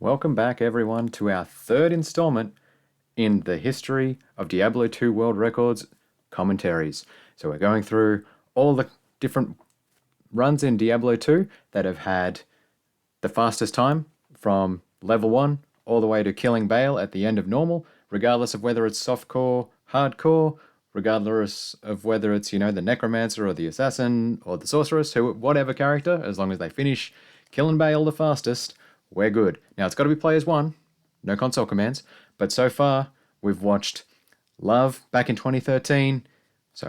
Welcome back, everyone, to our third installment in the history of Diablo 2 World Records commentaries. So we're going through all the different runs in Diablo 2 that have had the fastest time from level 1 all the way to killing Baal at the end of normal, regardless of whether it's softcore, hardcore, regardless of whether it's, the necromancer or the assassin or the sorceress, whatever character, as long as they finish killing Baal the fastest, we're good. Now, it's got to be players one, no console commands, but so far, we've watched Love back in 2013,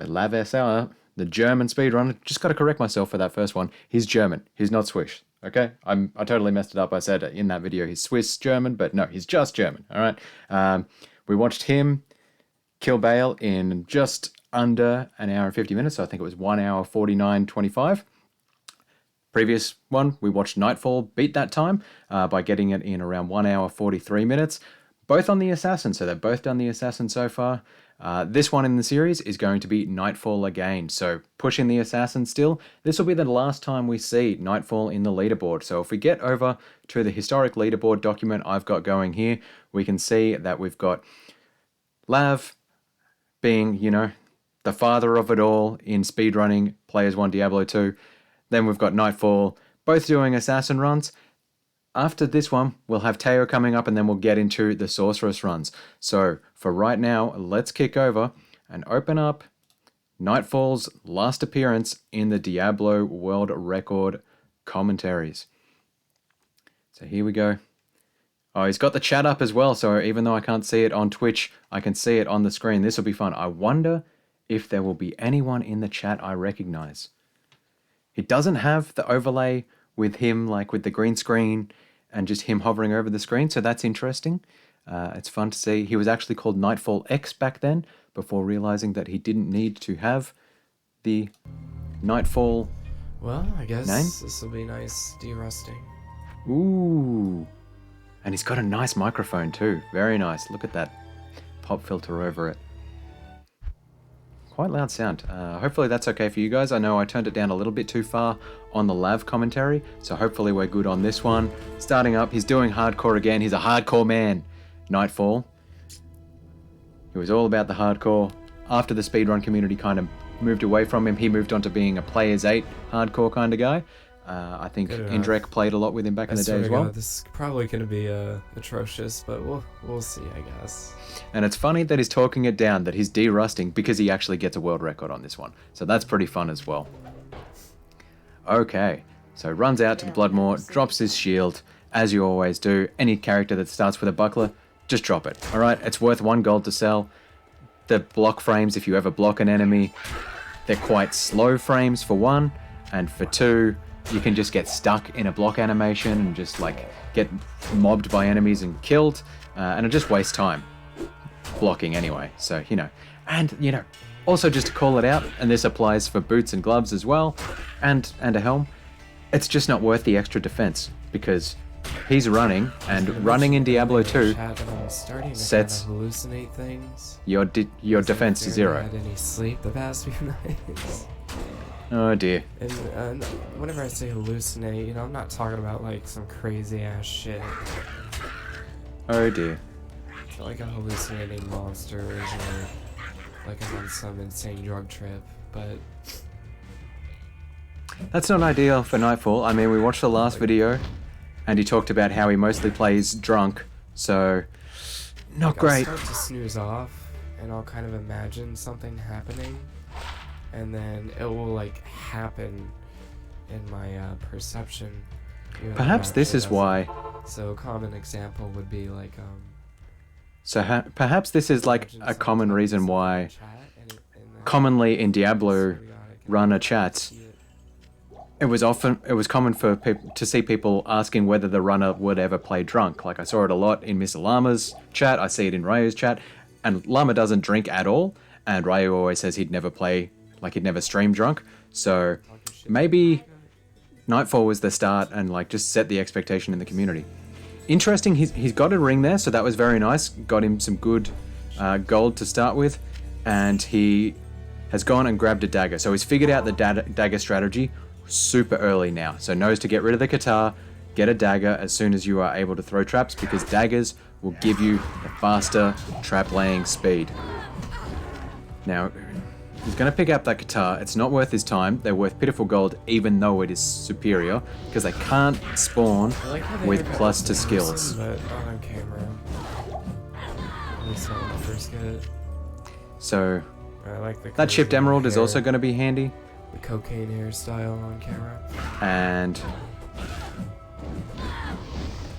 Lav SR, the German speedrunner. Just got to correct myself for that first one. He's German. He's not Swiss, okay? I totally messed it up. I said in that video he's Swiss German, but no, he's just German, all right? We watched him kill Baal in just under an hour and 50 minutes, so I think it was 1 hour 49:25. Previous one, we watched Nightfall beat that time by getting it in around 1 hour 43 minutes. Both on the Assassin, so they've both done the Assassin so far. This one in the series is going to be Nightfall again, so pushing the Assassin still. This will be the last time we see Nightfall in the leaderboard. So if we get over to the historic leaderboard document I've got going here, we can see that we've got Lav being, the father of it all in speedrunning Players 1 Diablo 2. Then we've got Nightfall, both doing Assassin runs. After this one, we'll have Teo coming up, and then we'll get into the Sorceress runs. So for right now, let's kick over and open up Nightfall's last appearance in the Diablo World Record commentaries. So here we go. Oh, he's got the chat up as well, so even though I can't see it on Twitch, I can see it on the screen. This will be fun. I wonder if there will be anyone in the chat I recognize. It doesn't have the overlay with him, like with the green screen and just him hovering over the screen, so that's interesting. It's fun to see. He was actually called Nightfall X back then, before realizing that he didn't need to have the Nightfall Well, I guess name. this will be nice de-rusting. Ooh. And he's got a nice microphone too. Very nice. Look at that pop filter over it. Quite loud sound. Hopefully that's okay for you guys. I know I turned it down a little bit too far on the Lav commentary, so hopefully we're good on this one. Starting up, he's doing hardcore again. He's a hardcore man. Nightfall. He was all about the hardcore. After the speedrun community kind of moved away from him, he moved on to being a Players 8 hardcore kind of guy. I think Indrek played a lot with him back in the day as well. This is probably going to be atrocious, but we'll see, I guess. And it's funny that he's talking it down, that he's de-rusting, because he actually gets a world record on this one. So that's pretty fun as well. Okay, so runs out to the Bloodmoor, drops his shield, as you always do. Any character that starts with a buckler, just drop it. Alright, it's worth 1 gold to sell. The block frames, if you ever block an enemy, they're quite slow frames for 1, and for 2, you can just get stuck in a block animation and just get mobbed by enemies and killed, and it just wastes time blocking anyway. So, and also just to call it out, and this applies for boots and gloves as well, and a helm, it's just not worth the extra defense, because he's running, and running in Diablo 2 sets hallucinate things. your defense to 0. Had any sleep the past few nights? Oh dear. And whenever I say hallucinate, I'm not talking about some crazy ass shit. Oh dear. I feel like I'm hallucinating monsters or I'm on some insane drug trip, but that's not ideal for Nightfall. I mean, we watched the last video, and he talked about how he mostly plays drunk, so not great. I'll start to snooze off, and I'll kind of imagine something happening, and then it will happen in my perception. Perhaps this is why. So a common example would be perhaps this is a common reason why commonly in Diablo runner chats, it was common for people to see people asking whether the runner would ever play drunk. I saw it a lot in Mr. Llama's chat, I see it in Ryu's chat, and Llama doesn't drink at all, and Ryu always says he'd never play, he'd never stream drunk. So maybe Nightfall was the start and just set the expectation in the community. Interesting, he's got a ring there, so that was very nice. Got him some good gold to start with, and he has gone and grabbed a dagger. So he's figured out the dagger strategy super early now. So knows to get rid of the Katar, get a dagger as soon as you are able to throw traps, because daggers will give you a faster trap laying speed. Now, he's going to pick up that guitar. It's not worth his time. They're worth pitiful gold, even though it is superior, because they can't spawn with plus to skills. But not on camera. At least not when I first get it. So, I like the that chipped emerald is hair, also going to be handy. the cocaine hairstyle on camera. And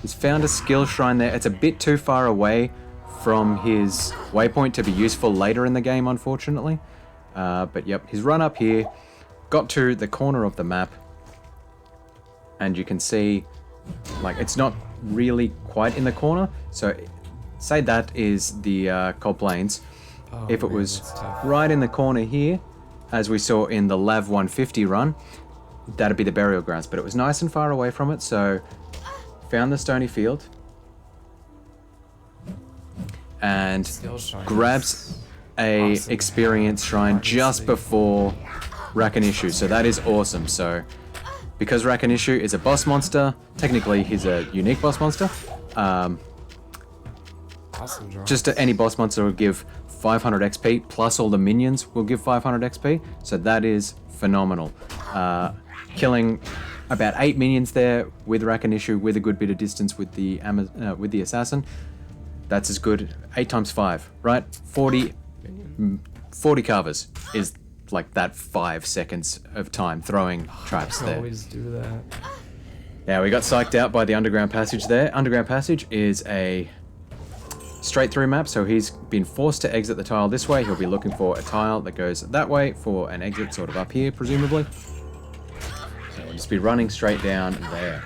he's found a skill shrine there. It's a bit too far away from his waypoint to be useful later in the game, unfortunately. But yep, he's run up here, got to the corner of the map, and you can see, like, it's not really quite in the corner. So, say that is the Cold Plains. Oh, If it man, was that's tough. right in the corner here, as we saw in the Lav 150 run, that'd be the burial grounds. But it was nice and far away from it, so found the stony field and Skill shrine grabs is a awesome. experience shrine just Obviously. before Rakanishu. So that is awesome. So because Rakanishu is a boss monster, technically he's a unique boss monster. awesome draw. Just any boss monster will give 500 XP, plus all the minions will give 500 XP, so that is phenomenal. Killing about 8 minions there with Rakanishu, with a good bit of distance with the assassin, that's as good. 8 times 5, right? 40 carvers is like that 5 seconds of time throwing traps I there. always do that. Yeah, we got psyched out by the underground passage there. Underground passage is a straight through map, so he's been forced to exit the tile this way. He'll be looking for a tile that goes that way for an exit sort of up here, presumably. So we'll just be running straight down there.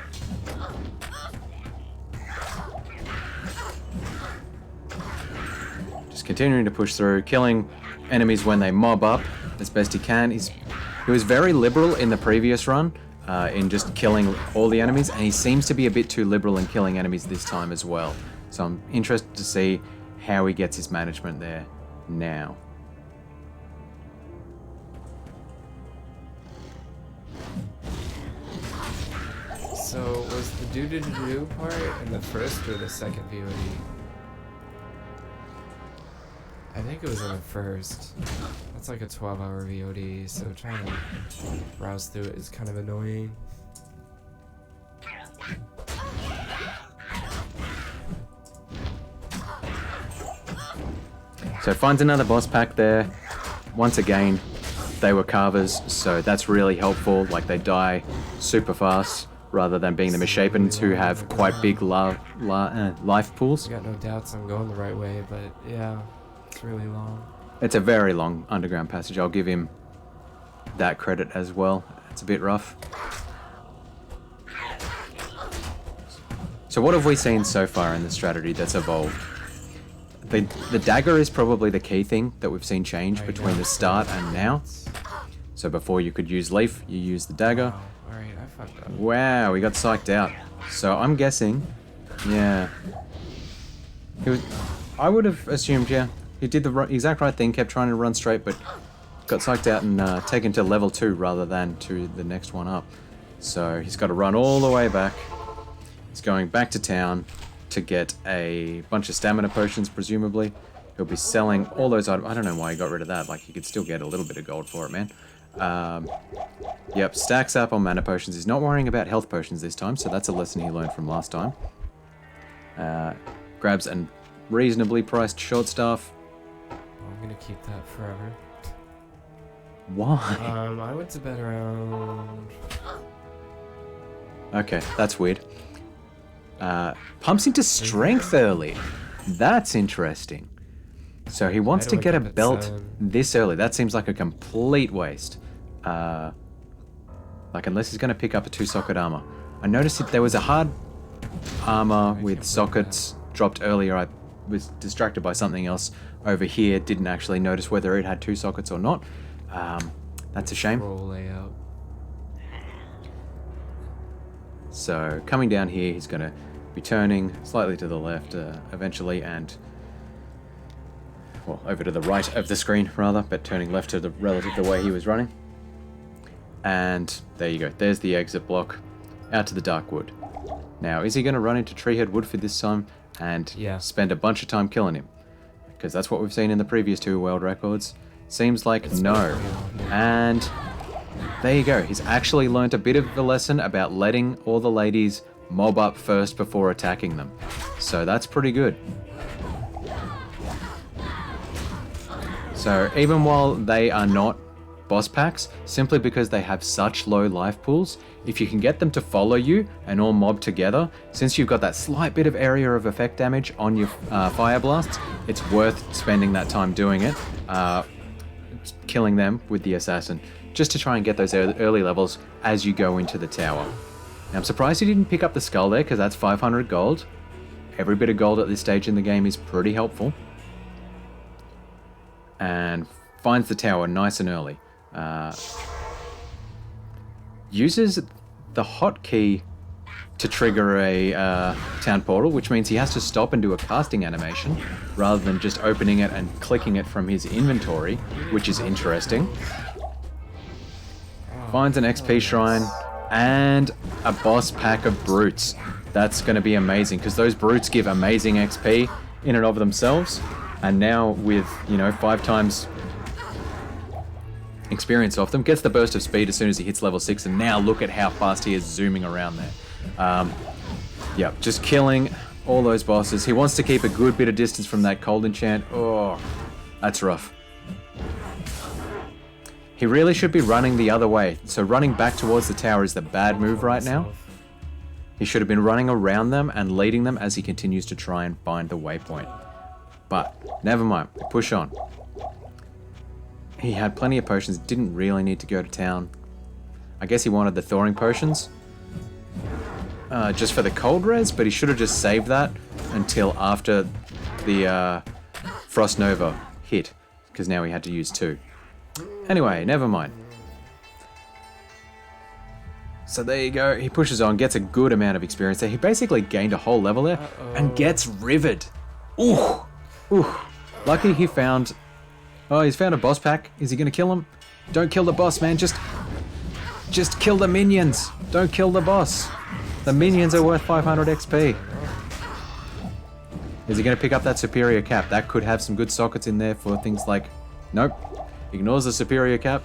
Just continuing to push through, killing enemies when they mob up as best he can. He was very liberal in the previous run, in just killing all the enemies, and he seems to be a bit too liberal in killing enemies this time as well. So I'm interested to see how he gets his management there now. So, was the do part in the first or the second VOD? I think it was in the first. That's like a 12-hour VOD, so trying to browse through it is kind of annoying. So finds another boss pack there. Once again, they were carvers, so that's really helpful. Like, they die super fast rather than being the Mishapans, who have quite big life pools. I got no doubts I'm going the right way, but yeah, it's really long. It's a very long underground passage. I'll give him that credit as well. It's a bit rough. So what have we seen so far in the strategy that's evolved? The dagger is probably the key thing that we've seen change between the start and now. So before you could use leaf, you use the dagger. Wow. Alright, I fucked up. Wow, we got psyched out. So I'm guessing, yeah. I would have assumed, yeah, he did the exact right thing, kept trying to run straight, but got psyched out and taken to level 2 rather than to the next one up. So he's got to run all the way back. He's going back to town to get a bunch of stamina potions, presumably. He'll be selling all those items. I don't know why he got rid of that. Like, you could still get a little bit of gold for it, man. Yep, stacks up on mana potions. He's not worrying about health potions this time, so that's a lesson he learned from last time. Grabs a reasonably priced short staff. I'm gonna keep that forever. Why? I went to bed around... Okay, that's weird. Pumps into strength early. That's interesting. So he wants I had to to get a wake up at belt 7. this early. That seems like a complete waste. Like, unless he's going to pick up a 2-socket armor. I noticed that there was a hard armor with sockets dropped earlier. I was distracted by something else over here. Didn't actually notice whether it had 2 sockets or not. That's a shame. Roll layout. So coming down here, he's going to be turning slightly to the left eventually, and well, over to the right of the screen rather, but turning left to the relative the way he was running. And there you go. There's the exit block out to the dark wood. Now, is he going to run into Treehead Woodford this time and spend a bunch of time killing him? Because that's what we've seen in the previous 2 world records. Seems like no. And there you go. He's actually learnt a bit of a lesson about letting all the ladies mob up first before attacking them. So that's pretty good. So even while they are not boss packs, simply because they have such low life pools, if you can get them to follow you and all mob together, since you've got that slight bit of area of effect damage on your fire blasts, it's worth spending that time doing it, killing them with the assassin, just to try and get those early levels as you go into the tower. Now, I'm surprised you didn't pick up the skull there, because that's 500 gold. Every bit of gold at this stage in the game is pretty helpful. And finds the tower nice and early. Uses the hotkey to trigger a town portal, which means he has to stop and do a casting animation rather than just opening it and clicking it from his inventory, which is interesting. Finds an XP shrine and a boss pack of brutes. That's going to be amazing, because those brutes give amazing XP in and of themselves. And now with, 5 times experience off them, gets the burst of speed as soon as he hits level 6, and now look at how fast he is zooming around there. Just killing all those bosses. He wants to keep a good bit of distance from that cold enchant. Oh, that's rough. He really should be running the other way. So running back towards the tower is the bad move right now. He should have been running around them and leading them as he continues to try and find the waypoint. But never mind, push on. He had plenty of potions, didn't really need to go to town. I guess he wanted the thawing potions just for the cold res, but he should have just saved that until after the Frost Nova hit, because now he had to use 2. Anyway, never mind. So there you go, he pushes on, gets a good amount of experience there. He basically gained a whole level there and gets rivered. Ooh! Ooh! Lucky he found... Oh, he's found a boss pack. Is he going to kill him? Don't kill the boss, man. Just kill the minions. Don't kill the boss. The minions are worth 500 XP. Is he going to pick up that superior cap? That could have some good sockets in there for things like... Nope. Ignores the superior cap.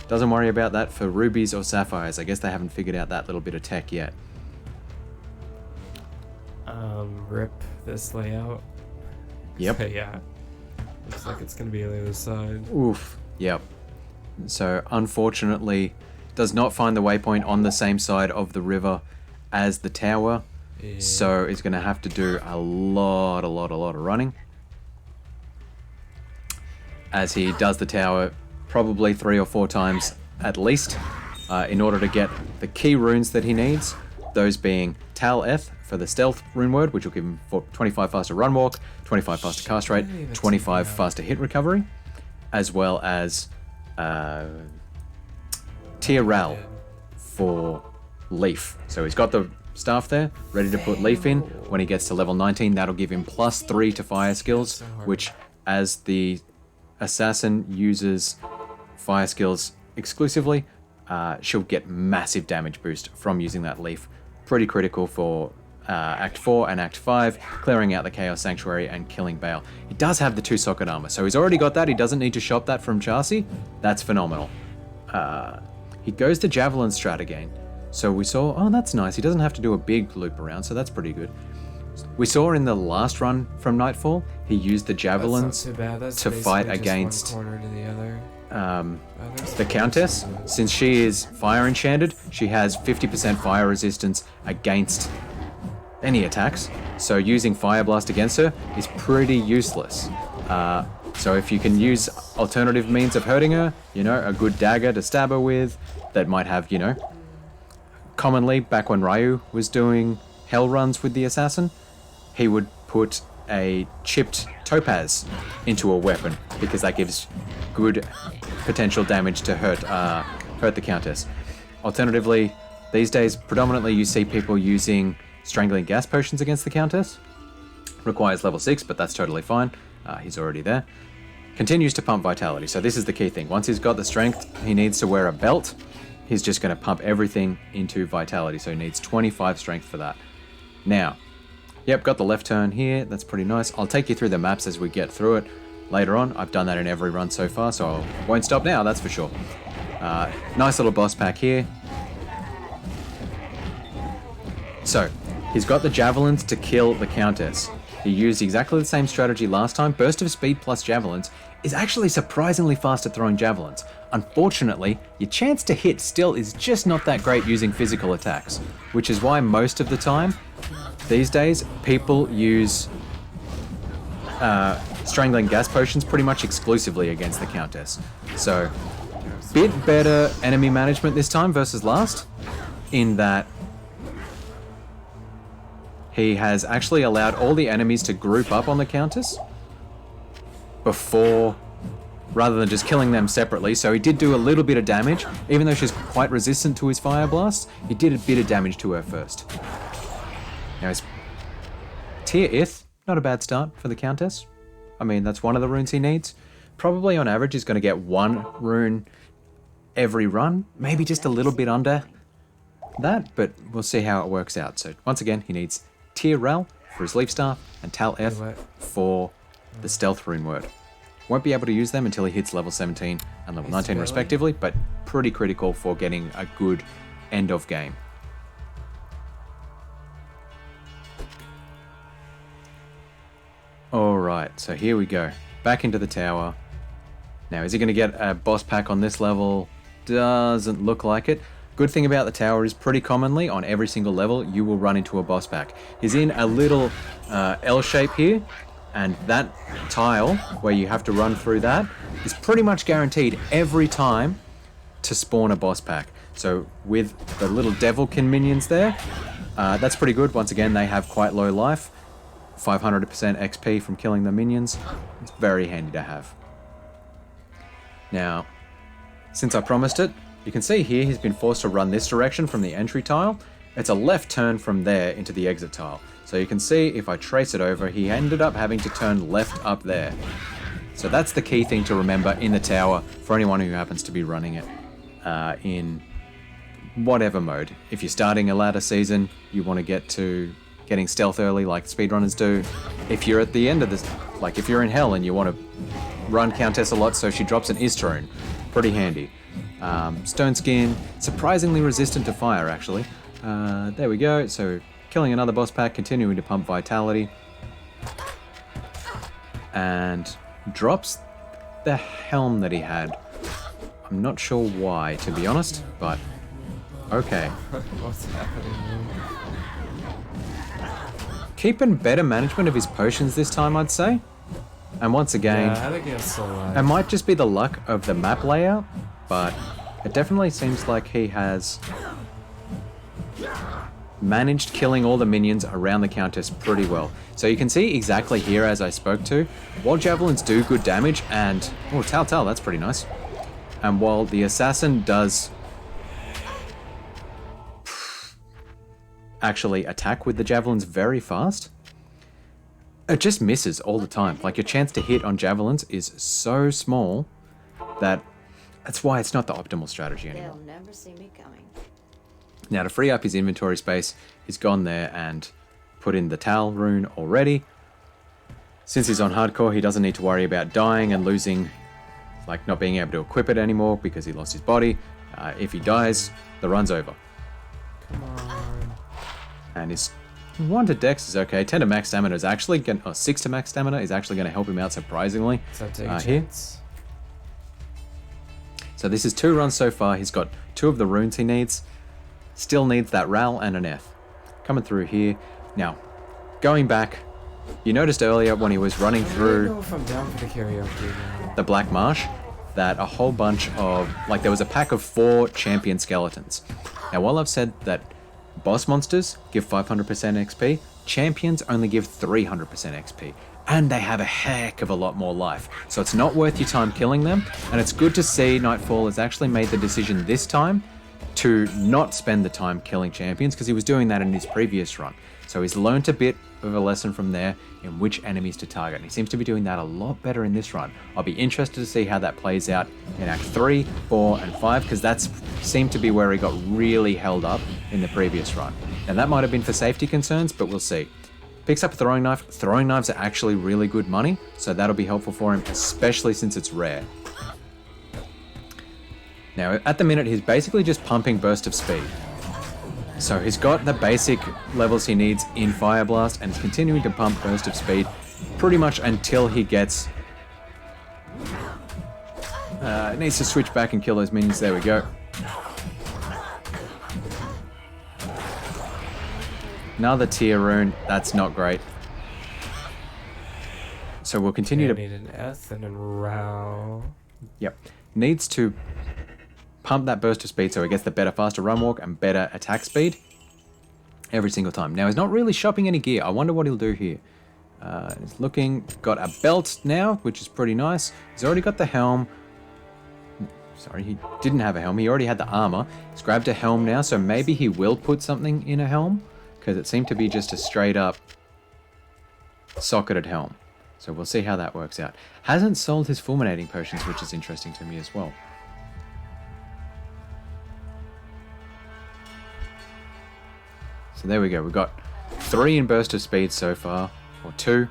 Doesn't worry about that for rubies or sapphires. I guess they haven't figured out that little bit of tech yet. Rip this layout. Yep. Yeah. Looks like it's going to be on the other side. Oof. Yep. So, unfortunately, does not find the waypoint on the same side of the river as the tower. Yeah. So, it's going to have to do a lot of running. As he does the tower probably 3 or 4 times at least in order to get the key runes that he needs. Those being Tal Eth for the stealth rune word, which will give him 25 faster run walk, 25 faster cast rate, 25 faster hit recovery, as well as Ral for Leaf. So he's got the staff there, ready to put Leaf in. When he gets to level 19, that'll give him +3 to fire skills, which as the assassin uses fire skills exclusively, she'll get massive damage boost from using that Leaf. Pretty critical for Act 4 and Act 5, clearing out the Chaos Sanctuary and killing Bale. He does have the 2 socket armor, so he's already got that. He doesn't need to shop that from Chassis. That's phenomenal. He goes to Javelin strat again. So we saw, oh, that's nice. He doesn't have to do a big loop around, so that's pretty good. We saw in the last run from Nightfall, he used the Javelins to fight against the Countess. Since she is fire enchanted, she has 50% fire resistance against any attacks. So using Fire Blast against her is pretty useless. So if you can use alternative means of hurting her, a good dagger to stab her with, that might have, commonly back when Ryu was doing hell runs with the assassin, he would put a chipped topaz into a weapon because that gives good potential damage to hurt the Countess. Alternatively, these days predominantly you see people using strangling gas potions against the Countess. Requires level 6, but that's totally fine. He's already there. Continues to pump vitality. So this is the key thing. Once he's got the strength, he needs to wear a belt. He's just going to pump everything into vitality. So he needs 25 strength for that. Now, yep, got the left turn here. That's pretty nice. I'll take you through the maps as we get through it later on. I've done that in every run so far, so I won't stop now, that's for sure. Nice little boss pack here. So, he's got the javelins to kill the Countess. He used exactly the same strategy last time. Burst of speed plus javelins is actually surprisingly fast at throwing javelins. Unfortunately, your chance to hit still is just not that great using physical attacks, which is why most of the time, these days, people use strangling gas potions pretty much exclusively against the Countess. So, bit better enemy management this time versus last, in that he has actually allowed all the enemies to group up on the Countess before, rather than just killing them separately. So he did do a little bit of damage, even though she's quite resistant to his fire blasts. He did a bit of damage to her first. Now his tier ith, not a bad start for the Countess. I mean, that's one of the runes he needs. Probably on average he's going to get one rune every run, maybe just a little bit under that, but we'll see how it works out. So once again, he needs tier rel for his leaf staff and tal f for the stealth rune word. Won't be able to use them until he hits level 17 and level 19 respectively, but pretty critical for getting a good end of game. Alright, so here we go. Back into the tower. Now, is he going to get a boss pack on this level? Doesn't look like it. Good thing about the tower is pretty commonly on every single level you will run into a boss pack. He's in a little L shape here, and that tile where you have to run through that is pretty much guaranteed every time to spawn a boss pack. So with the little devilkin minions there, that's pretty good. Once again, they have quite low life, 500% XP from killing the minions. It's very handy to have. Now, since I promised it, you can see here he's been forced to run this direction from the entry tile. It's a left turn from there into the exit tile. So you can see if I trace it over, he ended up having to turn left up there. So that's the key thing to remember in the tower for anyone who happens to be running it in whatever mode. If you're starting a ladder season, you want to get to getting stealth early like speedrunners do. If you're at the end of this, like if you're in hell and you want to run Countess a lot so she drops an Is rune, pretty handy. Stone Skin, surprisingly resistant to fire actually. There we go, so killing another boss pack, continuing to pump vitality. And drops the helm that he had. I'm not sure why, to be honest, but okay. What's happening? Keeping better management of his potions this time, I'd say. And once again, Yeah, I think it's so it might just be the luck of the map layout, but it definitely seems like he has managed killing all the minions around the Countess pretty well. So you can see exactly here, as I spoke to, while javelins do good damage and... oh, Tal, that's pretty nice. And while the assassin does actually attack with the javelins very fast, it just misses all the time. Like, your chance to hit on javelins is so small that that's why it's not the optimal strategy anymore. They'll never see me coming. Now, to free up his inventory space, he's gone there and put in the Tal rune already. Since he's on hardcore, he doesn't need to worry about dying and losing, like not being able to equip it anymore because he lost his body. If he dies, the run's over. Come on. And his 1 to dex is okay. 10 to max stamina is actually going to... 6 to max stamina is actually going to help him out surprisingly. Is that take a here. chance? So this is 2 runs so far. He's got 2 of the runes he needs. Still needs that Ral and an F. Coming through here. Now, going back, you noticed earlier when he was running I don't through know if I'm down for the karaoke now. the Black Marsh that a whole bunch of... like, there was a pack of 4 champion skeletons. Now, while I've said that boss monsters give 500% XP, champions only give 300% XP. And they have a heck of a lot more life. So it's not worth your time killing them. And it's good to see Nightfall has actually made the decision this time to not spend the time killing champions, because he was doing that in his previous run. So he's learnt a bit of a lesson from there in which enemies to target. And he seems to be doing that a lot better in this run. I'll be interested to see how that plays out in Act 3, 4, and 5, because that's seemed to be where he got really held up in the previous run. Now that might have been for safety concerns, but we'll see. Picks up a throwing knife. Throwing knives are actually really good money, so that'll be helpful for him, especially since it's rare. Now, at the minute, he's basically just pumping Burst of Speed. So he's got the basic levels he needs in Fire Blast, and he's continuing to pump Burst of Speed pretty much until he gets... needs to switch back and kill those minions. There we go. Another tier rune. That's not great. So we'll continue to... need an S and a row. Yep. Needs to pump that burst of speed so he gets the better, faster run walk and better attack speed every single time. Now, he's not really shopping any gear. I wonder what he'll do here. He's looking... Got a belt now, which is pretty nice. He's already got the helm. Sorry, he didn't have a helm. He already had the armor. He's grabbed a helm now, so maybe he will put something in a helm, because it seemed to be just a straight up socketed helm. So we'll see how that works out. Hasn't sold his fulminating potions, which is interesting to me as well. So there we go. We've got 3 in burst of speed so far, or 2.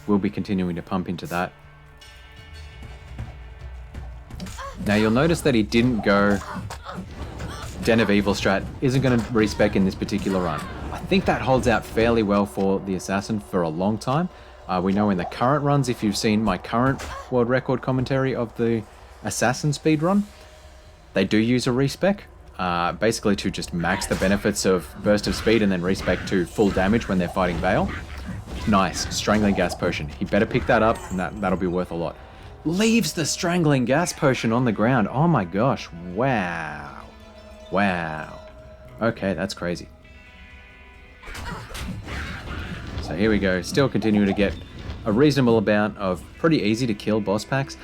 We'll be continuing to pump into that. Now you'll notice that he didn't go Den of Evil strat, isn't going to respec in this particular run. I think that holds out fairly well for the Assassin for a long time. We know in the current runs, if you've seen my current world record commentary of the Assassin speedrun, they do use a respec, basically to just max the benefits of burst of speed and then respec to full damage when they're fighting Vale. Nice, Strangling Gas Potion. He better pick that up, and that'll be worth a lot. Leaves the Strangling Gas Potion on the ground. Oh my gosh, wow. Wow. Okay, that's crazy. So here we go, still continuing to get a reasonable amount of pretty easy to kill boss packs.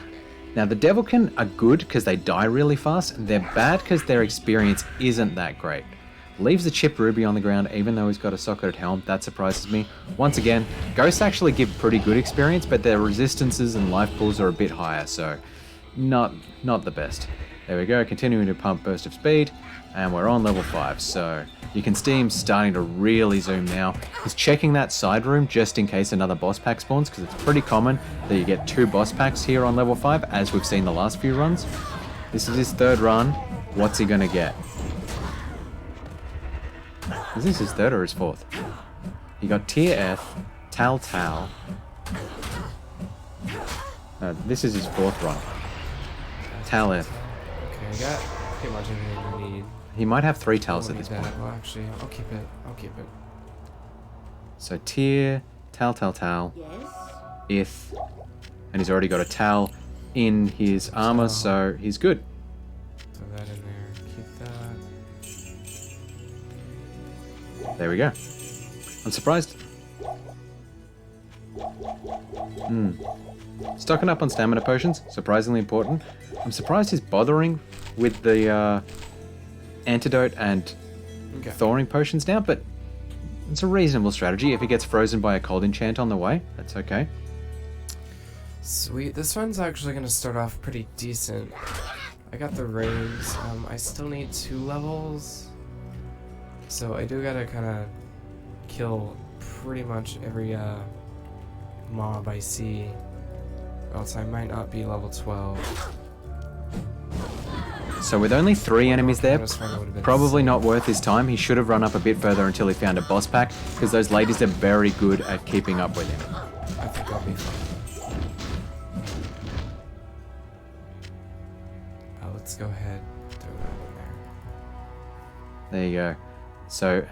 Now the Devilkin are good because they die really fast, and they're bad because their experience isn't that great. Leaves the Chipped Ruby on the ground even though he's got a socketed helm. That surprises me. Once again, Ghosts actually give pretty good experience, but their resistances and life pools are a bit higher, so not the best. There we go, continuing to pump Burst of Speed, and we're on level 5, so you can see him starting to really zoom now. He's checking that side room just in case another boss pack spawns, because it's pretty common that you get 2 boss packs here on level 5, as we've seen the last few runs. This is his 3rd run. What's he gonna get? Is this his 3rd or his 4th? He got Tier F, Tal. This is his 4th run. Tal F. Okay, I got pretty much everything I need. He might have 3 Tals at this point. Well, actually, I'll keep it. So Tier, Tal. Yes. Ith. And he's already got a Tal in his armor, so he's good. Throw that in there. Keep that. There we go. I'm surprised. Stocking up on stamina potions, surprisingly important. I'm surprised he's bothering with the antidote and thawing potions now, but it's a reasonable strategy. If he gets frozen by a cold enchant on the way, that's okay. Sweet. This run's actually going to start off pretty decent. I got the rings. I still need 2 levels. So I do gotta kind of kill pretty much every mob I see, or else I might not be level 12. So with only 3 enemies there, probably not worth his time. He should have run up a bit further until he found a boss pack, because those ladies are very good at keeping up with him. I think I'll be fine. Let's go ahead. Throw that in there. There you go. So,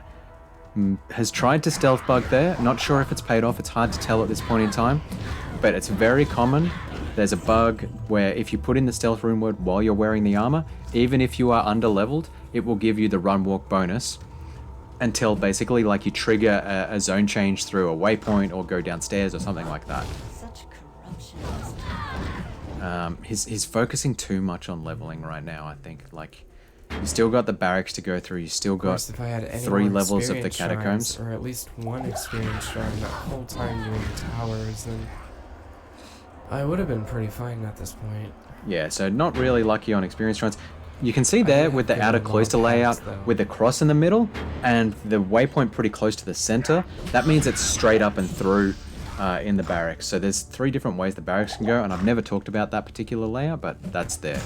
has tried to stealth bug there. Not sure if it's paid off. It's hard to tell at this point in time, but it's very common. There's a bug where if you put in the stealth rune word while you're wearing the armor, even if you are under-leveled, it will give you the run walk bonus until basically like you trigger a zone change through a waypoint or go downstairs or something like that. Such corruption. He's focusing too much on leveling right now, I think. Like, you still got the barracks to go through, you still got If I had any 3 more levels of the experience catacombs. shrines, or at least 1 experience shrine that whole time doing the towers, then I would have been pretty fine at this point. Yeah, so not really lucky on experience shrines. You can see there with the outer cloister layout with the cross in the middle and the waypoint pretty close to the center. That means it's straight up and through in the barracks. So there's 3 different ways the barracks can go, and I've never talked about that particular layout, but that's there.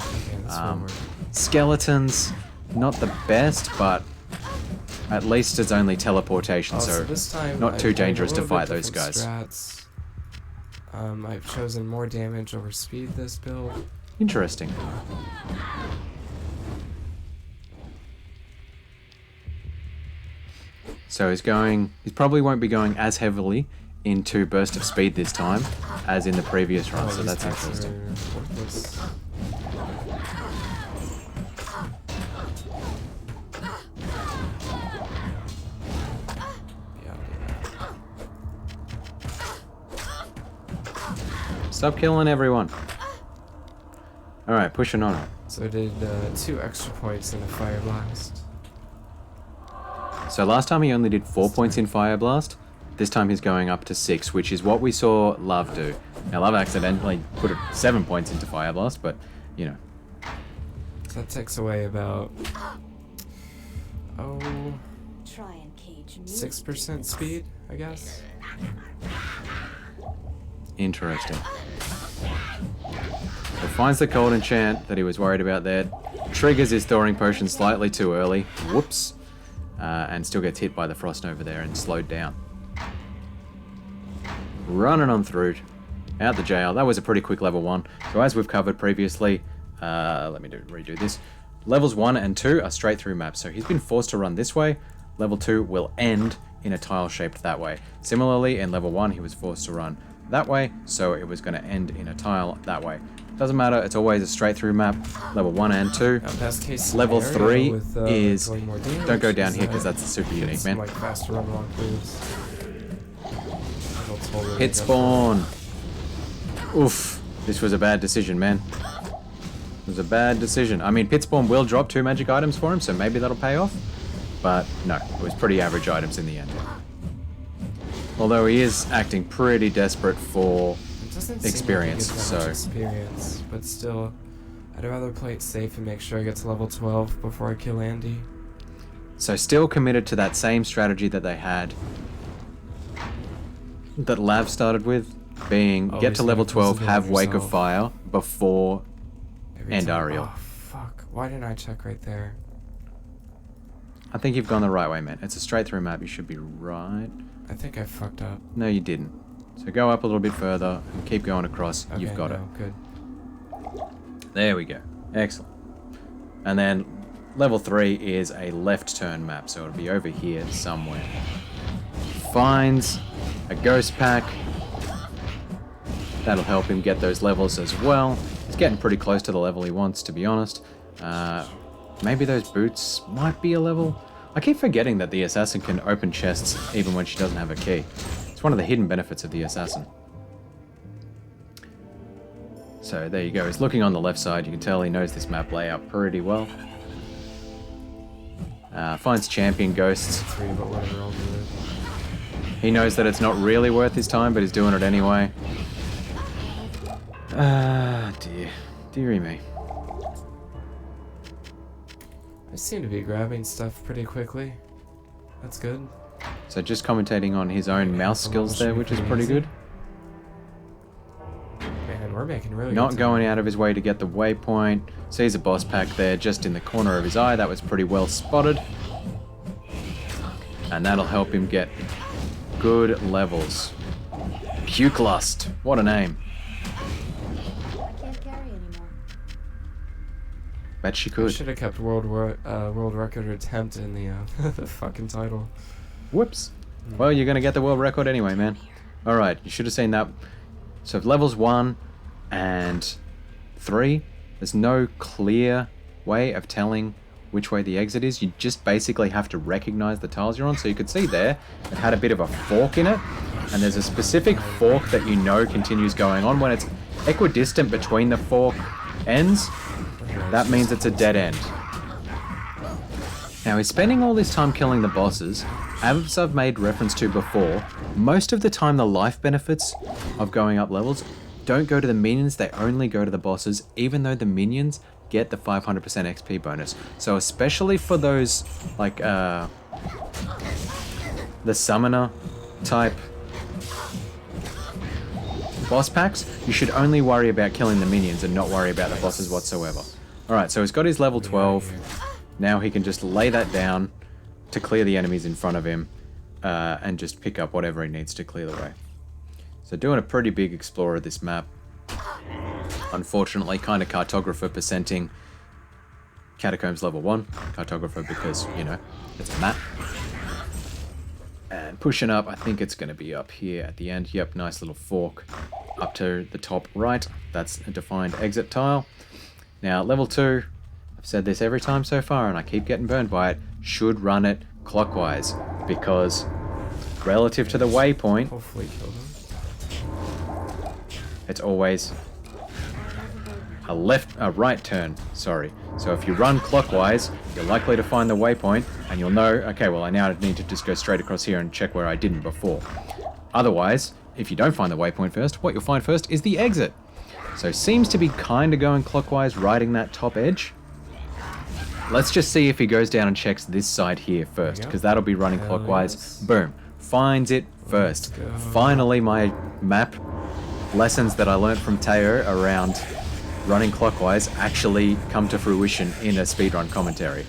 Skeletons, not the best, but at least it's only teleportation, so this time not too dangerous to fight those guys. Strats. I've chosen more damage over speed this build. Interesting. So he probably won't be going as heavily into burst of speed this time as in the previous run, so that's interesting. Stop killing everyone. Alright, pushing on. So I did 2 extra points in the Fire Blast. So last time he only did 4 points in Fire Blast. This time he's going up to 6, which is what we saw Love do. Now Love accidentally put 7 points into Fire Blast, but you know. So that takes away about 6% speed, I guess. Interesting. So finds the cold enchant that he was worried about there. Triggers his thawing potion slightly too early. Whoops. And still gets hit by the frost over there and slowed down. Running on through. Out the jail. That was a pretty quick level 1. So as we've covered previously, let me redo this. Levels 1 and 2 are straight through maps. So he's been forced to run this way. Level 2 will end in a tile shaped that way. Similarly, in level 1 he was forced to run that way, so it was going to end in a tile that way. Doesn't matter, it's always a straight through map. Level 1 and 2. Best case Level 3 with, is... damage, don't go down here because that's super unique, man. Like faster run along totally Hit spawn. Oof. This was a bad decision, man. It was a bad decision. I mean, Pit Spawn will drop 2 magic items for him, so maybe that'll pay off. But no, it was pretty average items in the end. Although he is acting pretty desperate for experience, so experience, but still, I'd rather play it safe and make sure I get to level 12 before I kill Andy. So still committed to that same strategy that they had, that Lav started with, being get to level 12, have Wake of Fire before end Ariel. Oh fuck! Why didn't I check right there? I think you've gone the right way, man. It's a straight through map. You should be right. I think I fucked up. No, you didn't. So go up a little bit further and keep going across. Okay, You've got it. Good. There we go. Excellent. And then level 3 is a left turn map, so it'll be over here somewhere. Finds a ghost pack. That'll help him get those levels as well. He's getting pretty close to the level he wants, to be honest. Maybe those boots might be a level. I keep forgetting that the assassin can open chests even when she doesn't have a key. It's one of the hidden benefits of the assassin. So there you go. He's looking on the left side. You can tell he knows this map layout pretty well. Finds champion ghosts. He knows that it's not really worth his time, but he's doing it anyway. Ah, dear. Dearie me. I seem to be grabbing stuff pretty quickly. That's good. So just commentating on his own mouse skills there, which is pretty good. Man, we're making really Not good going out of his way to get the waypoint. Sees a boss pack there just in the corner of his eye. That was pretty well spotted. And that'll help him get good levels. Puke Lust. What a name. Bet she could. I should have kept world record attempt in the the fucking title. Whoops. Well, you're gonna get the world record anyway, man. All right, you should have seen that. So levels 1 and 3, there's no clear way of telling which way the exit is. You just basically have to recognize the tiles you're on. So you could see there, it had a bit of a fork in it, and there's a specific fork that you know continues going on. When it's equidistant between the fork ends, that means it's a dead end. Now he's spending all this time killing the bosses. As I've made reference to before, most of the time the life benefits of going up levels don't go to the minions, they only go to the bosses, even though the minions get the 500% XP bonus. So especially for those, like, the summoner type boss packs, you should only worry about killing the minions and not worry about the bosses whatsoever. Alright, so he's got his level 12. Now he can just lay that down to clear the enemies in front of him and just pick up whatever he needs to clear the way. So doing a pretty big explorer of this map. Unfortunately, kind of cartographer percenting Catacombs level 1. Cartographer because, you know, it's a map. And pushing up, I think it's going to be up here at the end. Yep, nice little fork up to the top right. That's a defined exit tile. Now, level 2, I've said this every time so far, and I keep getting burned by it, should run it clockwise, because relative to the waypoint, Hopefully kill them. it's always a right turn, sorry. So if you run clockwise, you're likely to find the waypoint, and you'll know, okay, well, I now need to just go straight across here and check where I didn't before. Otherwise, if you don't find the waypoint first, what you'll find first is the exit. So seems to be kind of going clockwise, riding that top edge. Let's just see if he goes down and checks this side here first, because that'll be running clockwise. Yes. Boom. Finds it first. Finally, my map lessons that I learned from Teo around running clockwise actually come to fruition in a speedrun commentary.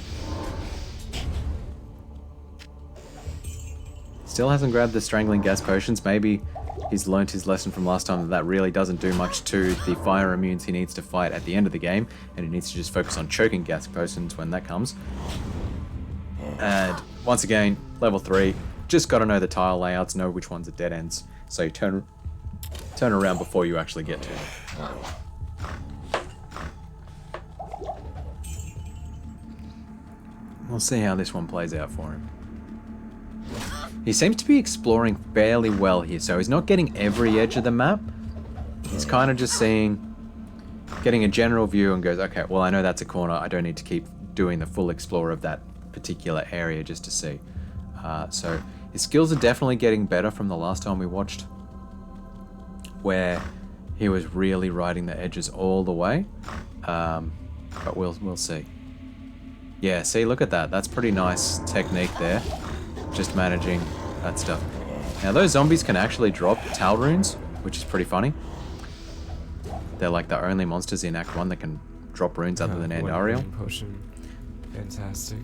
Still hasn't grabbed the strangling gas potions. Maybe he's learnt his lesson from last time that really doesn't do much to the fire immunes he needs to fight at the end of the game, and he needs to just focus on choking gas potions when that comes. And once again, level 3, just got to know the tile layouts, know which ones are dead ends, so you turn around before you actually get to them. We'll see how this one plays out for him. He seems to be exploring fairly well here, so he's not getting every edge of the map. He's kind of just getting a general view and goes, okay, well, I know that's a corner. I don't need to keep doing the full explore of that particular area just to see. So his skills are definitely getting better from the last time we watched, where he was really riding the edges all the way. But we'll see. Yeah, see, look at that. That's pretty nice technique there. Just managing that stuff. Now, those zombies can actually drop Tal runes, which is pretty funny. They're like the only monsters in Act 1 that can drop runes other than Andariel. Potion. Fantastic.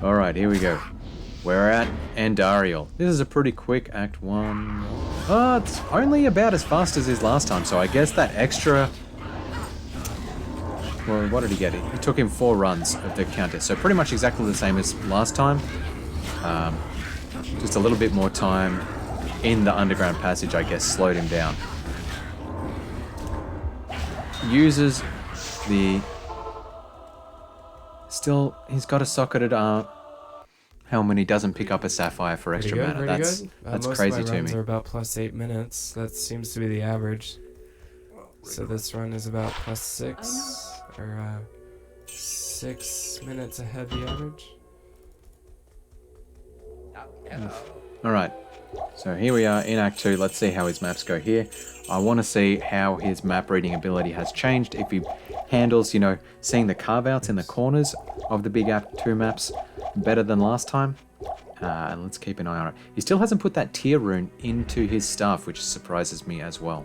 Alright, here we go. We're at Andariel. This is a pretty quick Act 1. Oh, it's only about as fast as his last time, so I guess that extra... Well, what did he get? It took him 4 runs of the counter, so pretty much exactly the same as last time. Just a little bit more time in the underground passage, I guess, slowed him down. Uses the... Still, he's got a socketed helmet and he doesn't pick up a sapphire for extra mana. That's crazy most of my to runs me. are about plus 8 minutes. That seems to be the average. So this run is about plus 6, or 6 minutes ahead the average. Alright, so here we are in Act 2. Let's see how his maps go here. I want to see how his map reading ability has changed. If he handles, you know, seeing the carve-outs in the corners of the big Act 2 maps better than last time. And let's keep an eye on it. He still hasn't put that tier rune into his staff, which surprises me as well.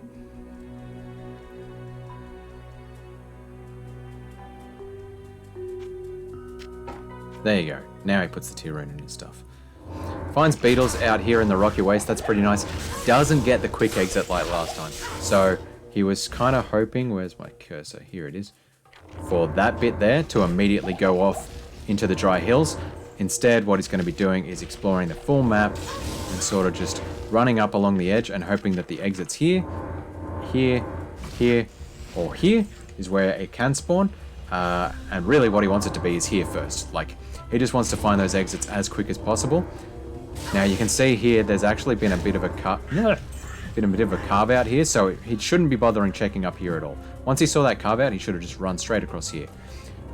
There you go. Now he puts the tier rune in his stuff. Finds beetles out here in the rocky waste. That's pretty nice. Doesn't get the quick exit like last time. So he was kind of hoping, where's my cursor? Here it is. For that bit there to immediately go off into the dry hills. Instead, what he's going to be doing is exploring the full map and sort of just running up along the edge and hoping that the exits here, here, here, or here is where it can spawn. And really what he wants it to be is here first. Like, he just wants to find those exits as quick as possible. Now you can see here there's actually been a bit of a carve out here, so he shouldn't be bothering checking up here at all. Once he saw that carve out, he should have just run straight across here.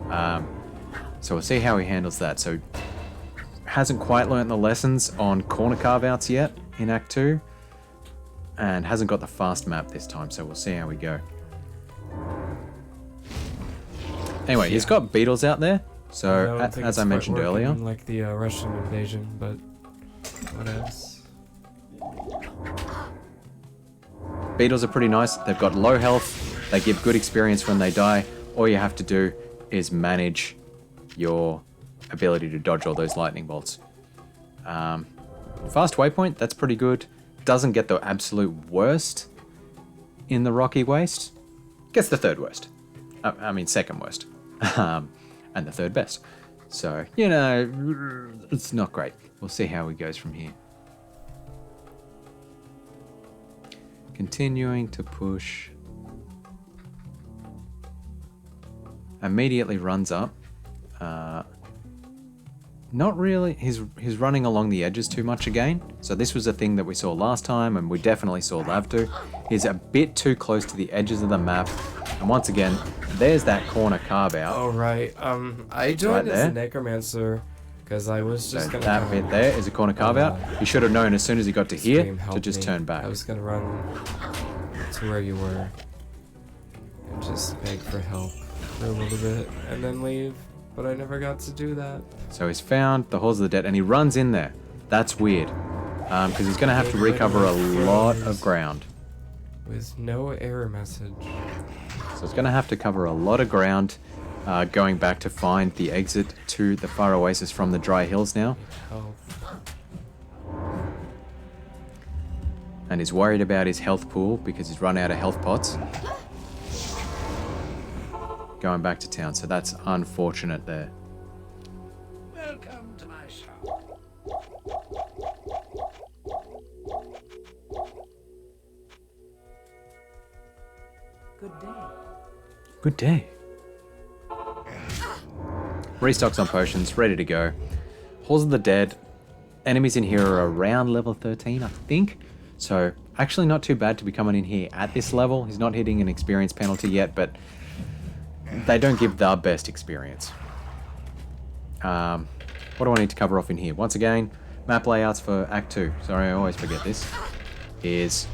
So we'll see how he handles that. So hasn't quite learnt the lessons on corner carve outs yet in Act 2, and hasn't got the fast map this time, so we'll see how we go. Anyway, he's got beetles out there. So, don't think as it's I quite mentioned working earlier, like the Russian invasion, but what else? beetles are pretty nice. They've got low health. They give good experience when they die. All you have to do is manage your ability to dodge all those lightning bolts. Fast waypoint, that's pretty good. Doesn't get the absolute worst in the Rocky Waste. Gets the third worst. I mean, second worst. And the third best. So, you know, it's not great. We'll see how he goes from here. Continuing to push. Immediately runs up. Not really. He's running along the edges too much again. So this was a thing that we saw last time, and we definitely saw Lavdu. He's a bit too close to the edges of the map. And once again, there's that corner carve out. Oh, right. I joined as a necromancer because I was just gonna... That bit there is a corner carve out. He should have known as soon as he got to here to just turn back. I was gonna run to where you were and just beg for help for a little bit and then leave. But I never got to do that. So he's found the Halls of the Dead, and he runs in there. That's weird, because he's going to have to recover a lot of ground. With no error message. So he's going to have to cover a lot of ground, going back to find the exit to the Far Oasis from the dry hills now. And he's worried about his health pool because he's run out of health pots. Going back to town, so that's unfortunate there. Welcome to my shop. Good day. Good day. Restocks on potions, ready to go. Halls of the Dead. Enemies in here are around level 13, I think. So, actually not too bad to be coming in here at this level. He's not hitting an experience penalty yet, but they don't give the best experience. What do I need to cover off in here? Once again, map layouts for Act 2. Sorry, I always forget this. It's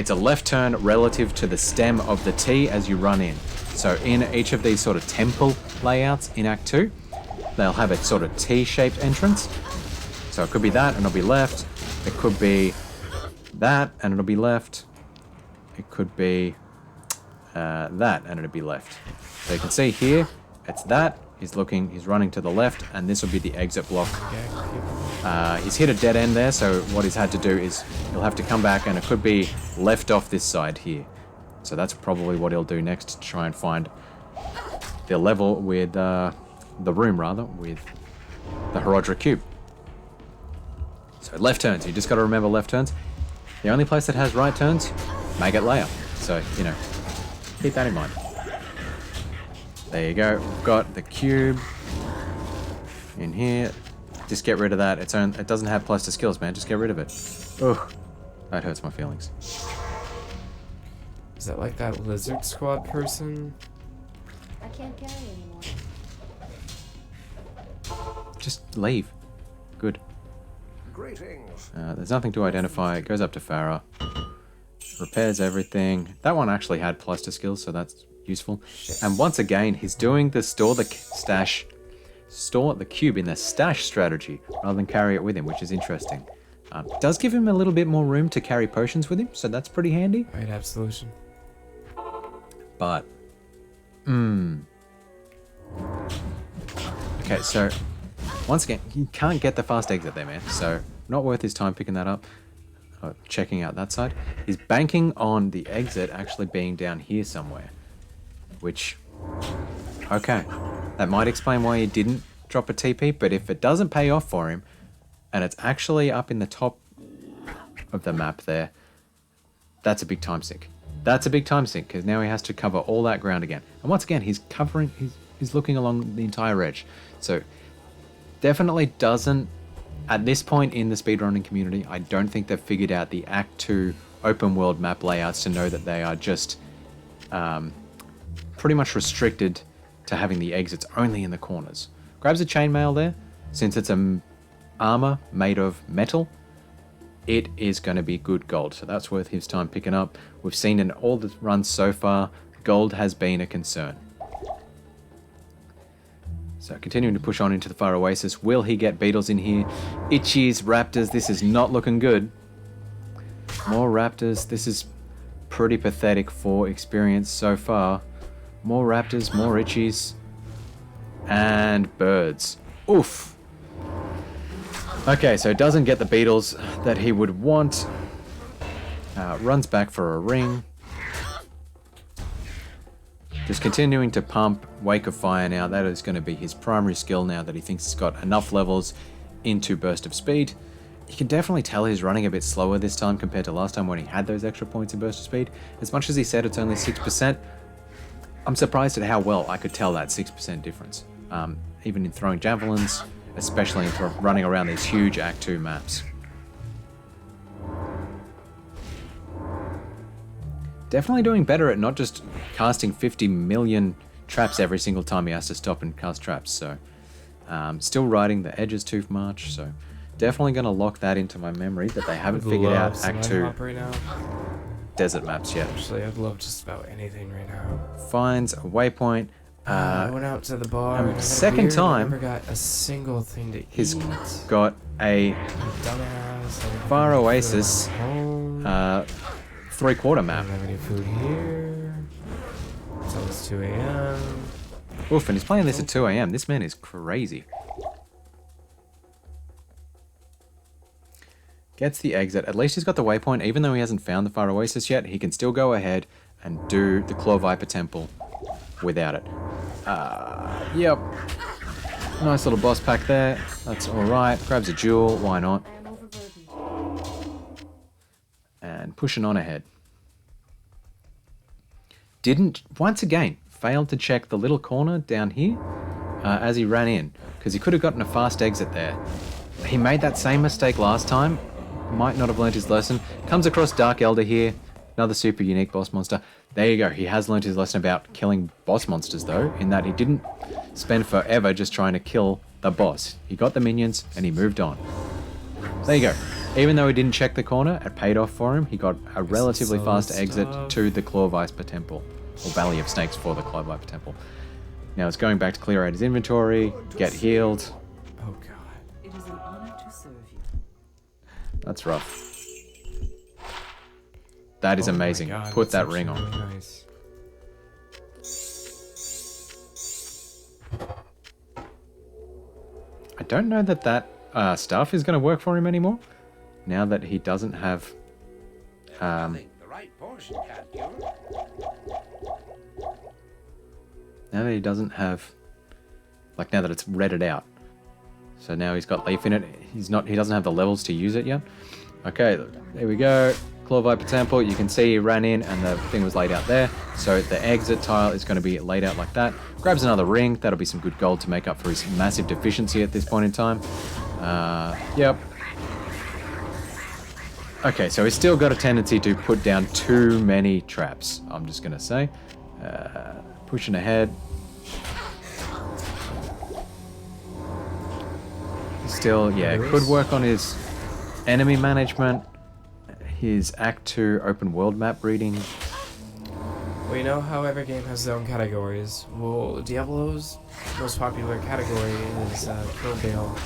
a left turn relative to the stem of the T as you run in. So in each of these sort of temple layouts in Act 2, they'll have a sort of T-shaped entrance. So it could be that and it'll be left. It could be that and it'll be left. It could be that and it'll be left. So you can see here, it's that. He's running to the left, and this will be the exit block. He's hit a dead end there, so what he's had to do is he'll have to come back, and it could be left off this side here. So that's probably what he'll do next, to try and find the level with, the room rather, with the Herodra Cube. So left turns, you just got to remember left turns. The only place that has right turns, Maggot Layer. So, you know, keep that in mind. There you go. We've got the cube in here. Just get rid of that. It doesn't have plus to skills, man. Just get rid of it. Ugh. That hurts my feelings. Is that like that lizard squad person? I can't carry anymore. Just leave. Good. Greetings. There's nothing to identify. It goes up to Farah. Repairs everything. That one actually had plus to skills, so that's useful. Shit. And once again, he's doing the store the cube in the stash strategy rather than carry it with him, which is interesting. Does give him a little bit more room to carry potions with him, so that's pretty handy. Right, absolution. But, okay, so once again, he can't get the fast exit there, man. So not worth his time picking that up. Checking out that side. He's banking on the exit actually being down here somewhere. Which, okay, that might explain why he didn't drop a TP, but if it doesn't pay off for him, and it's actually up in the top of the map there, that's a big time sink. That's a big time sink, because now he has to cover all that ground again. And once again, he's looking along the entire edge. So, definitely doesn't, at this point in the speedrunning community, I don't think they've figured out the Act 2 open world map layouts to know that they are just pretty much restricted to having the exits only in the corners. Grabs a chainmail there. Since it's an armor made of metal, it is going to be good gold. So that's worth his time picking up. We've seen in all the runs so far, gold has been a concern. So continuing to push on into the Far Oasis. Will he get beetles in here? Itchies, raptors, this is not looking good. More raptors, this is pretty pathetic for experience so far. More raptors, more itchies. And birds. Oof. Okay, so doesn't get the beetles that he would want. Runs back for a ring. Just continuing to pump Wake of Fire now. That is going to be his primary skill now that he thinks he's got enough levels into Burst of Speed. You can definitely tell he's running a bit slower this time compared to last time when he had those extra points in Burst of Speed. As much as he said it's only 6%, I'm surprised at how well I could tell that 6% difference. Even in throwing javelins, especially in running around these huge Act 2 maps. Definitely doing better at not just casting 50 million traps every single time he has to stop and cast traps. So, still riding the Edge's Tooth March. So, definitely going to lock that into my memory that they haven't figured out Act 2 right now. desert maps yet. Actually, I'd love just about anything right now. Finds a waypoint. I went out to the bar. And second time, I never got a single thing to he's eat. got a Dumbass. Far Oasis. Home. 3/4 map. I don't have any food here. It's almost 2 a.m. Oof, and he's playing this at 2 a.m. This man is crazy. Gets the exit. At least he's got the waypoint. Even though he hasn't found the Far Oasis yet, he can still go ahead and do the Claw Viper Temple without it. Yep. Nice little boss pack there. That's alright. Grabs a jewel. Why not? I am overburdened. And pushing on ahead. Didn't, once again, failed to check the little corner down here as he ran in, because he could have gotten a fast exit there. He made that same mistake last time. Might not have learned his lesson. Comes across Dark Elder here. Another super unique boss monster. There you go. He has learned his lesson about killing boss monsters, though, in that he didn't spend forever just trying to kill the boss. He got the minions, and he moved on. There you go. Even though he didn't check the corner, it paid off for him. He got a relatively fast exit to the Claw Viper Temple, or Valley of Snakes for the Claw Viper Temple. Now it's going back to clear out his inventory, get healed. Oh god. It is an honor to serve you. That's rough. That is Oh my amazing. God, Put that's that ring on. actually really nice. I don't know that that stuff is going to work for him anymore. Now that he doesn't have... I think the right portion can't cure. now that he doesn't have... Like, now that it's redded out. So now he's got leaf in it. He doesn't have the levels to use it yet. Okay, there we go. Claw Viper Temple. You can see he ran in and the thing was laid out there. So the exit tile is going to be laid out like that. Grabs another ring. That'll be some good gold to make up for his massive deficiency at this point in time. Yep. Okay, so he's still got a tendency to put down too many traps, I'm just going to say. Pushing ahead. Still, yeah, could work on his enemy management, his Act 2 open world map reading. Well, you know how every game has their own categories. Well, Diablo's most popular category is Kill Bale,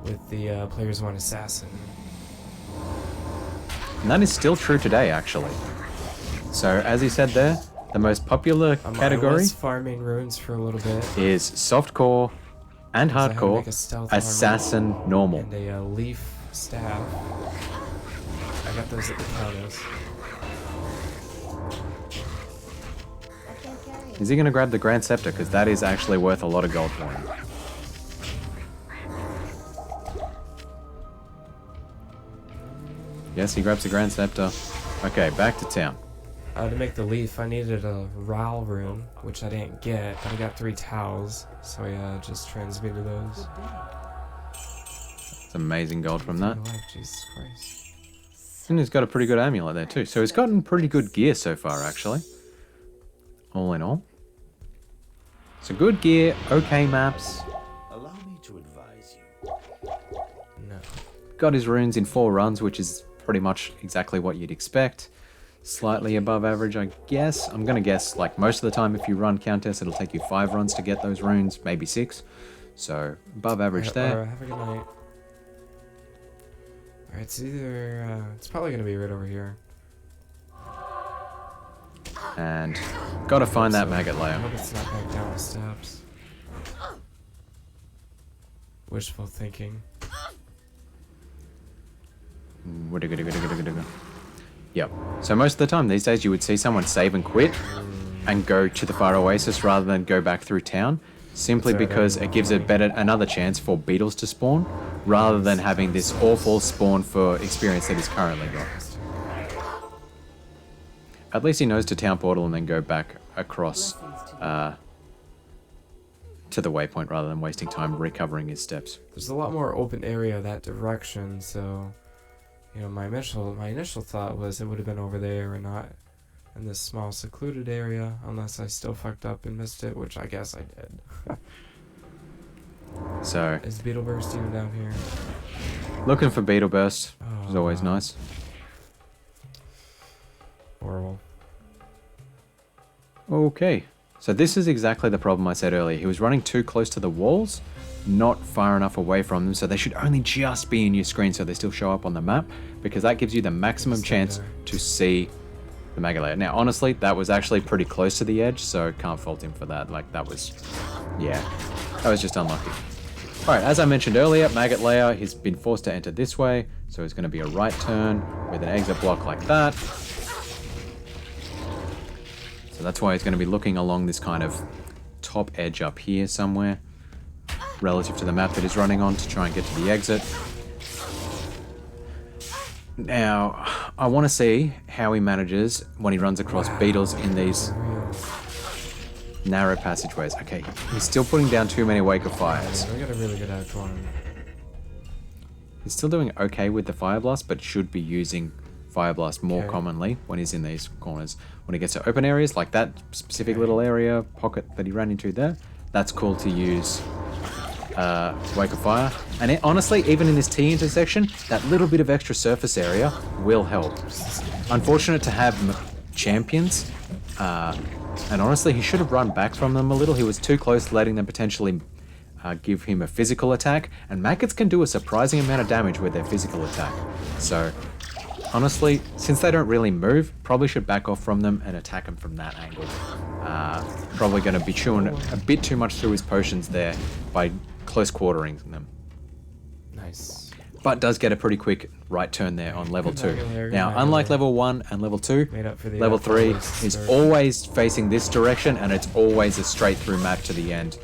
with the players want assassin. And that is still true today, actually. So, as he said there, the most popular I category was farming runes for a little bit. is softcore and I had to hardcore, make a stealth armor assassin, normal. and a leaf staff. I got those at the counters. I can't carry it. Is he going to grab the Grand Scepter? Because that is actually worth a lot of gold for him. Yes, he grabs the Grand Scepter. Okay, back to town. To make the leaf, I needed a Ral rune, which I didn't get, but I got 3 towels, so I just transmuted those. It's amazing gold from that. Life, Jesus Christ. And he's got a pretty good amulet there too. So he's gotten pretty good gear so far, actually. All in all. So good gear, okay maps. Allow me to advise you. No. Got his runes in 4 runs, which is pretty much exactly what you'd expect. slightly above average, I guess. I'm going to guess, like, most of the time if you run Countess, it'll take you 5 runs to get those runes, maybe 6. So, above average there. Have a good night. Alright, it's either... it's probably going to be right over here. And got to find that maggot I layer. hope it's not back down the steps. Wishful thinking. Yep. So most of the time these days you would see someone save and quit and go to the Fire Oasis rather than go back through town, simply because it gives it another chance for beetles to spawn rather than having this awful spawn for experience that he's currently got. At least he knows to town portal and then go back across to the waypoint rather than wasting time recovering his steps. There's a lot more open area that direction, so you know, my initial thought was it would have been over there and not in this small secluded area, unless I still fucked up and missed it, which I guess I did. So Is Beetleburst even down here? looking for Beetle Burst, which is always nice. Horrible. Okay, so this is exactly the problem I said earlier. He was running too close to the walls, not far enough away from them, so they should only just be in your screen so they still show up on the map, because that gives you the maximum chance to see the maggot layer. Now, honestly, that was actually pretty close to the edge, so can't fault him for that. Like, that was, yeah, that was just unlucky. Alright, as I mentioned earlier, maggot layer, he's been forced to enter this way, so it's going to be a right turn with an exit block like that. So that's why he's going to be looking along this kind of top edge up here somewhere, relative to the map that he's running on, to try and get to the exit. Now, I want to see how he manages when he runs across beetles in these narrow passageways. Okay, he's still putting down too many Wake of Fires. We got a really good Act 1. He's still doing okay with the Fire Blast, but should be using Fire Blast more Okay. commonly when he's in these corners. When he gets to open areas, like that specific little area, pocket that he ran into there, that's cool to use Wake of Fire. And honestly, even in this T intersection, that little bit of extra surface area will help. Unfortunate to have champions, and honestly, he should have run back from them a little. He was too close, letting them potentially give him a physical attack, and maggots can do a surprising amount of damage with their physical attack. So, honestly, since they don't really move, probably should back off from them and attack him from that angle. Probably going to be chewing a bit too much through his potions there by close quartering them. Nice. But does get a pretty quick right turn there on level 2. Good Now, maggot unlike layer. level 1 and level 2, Made up for the level 3 Act is third. always facing this direction, and it's always a straight through map to the end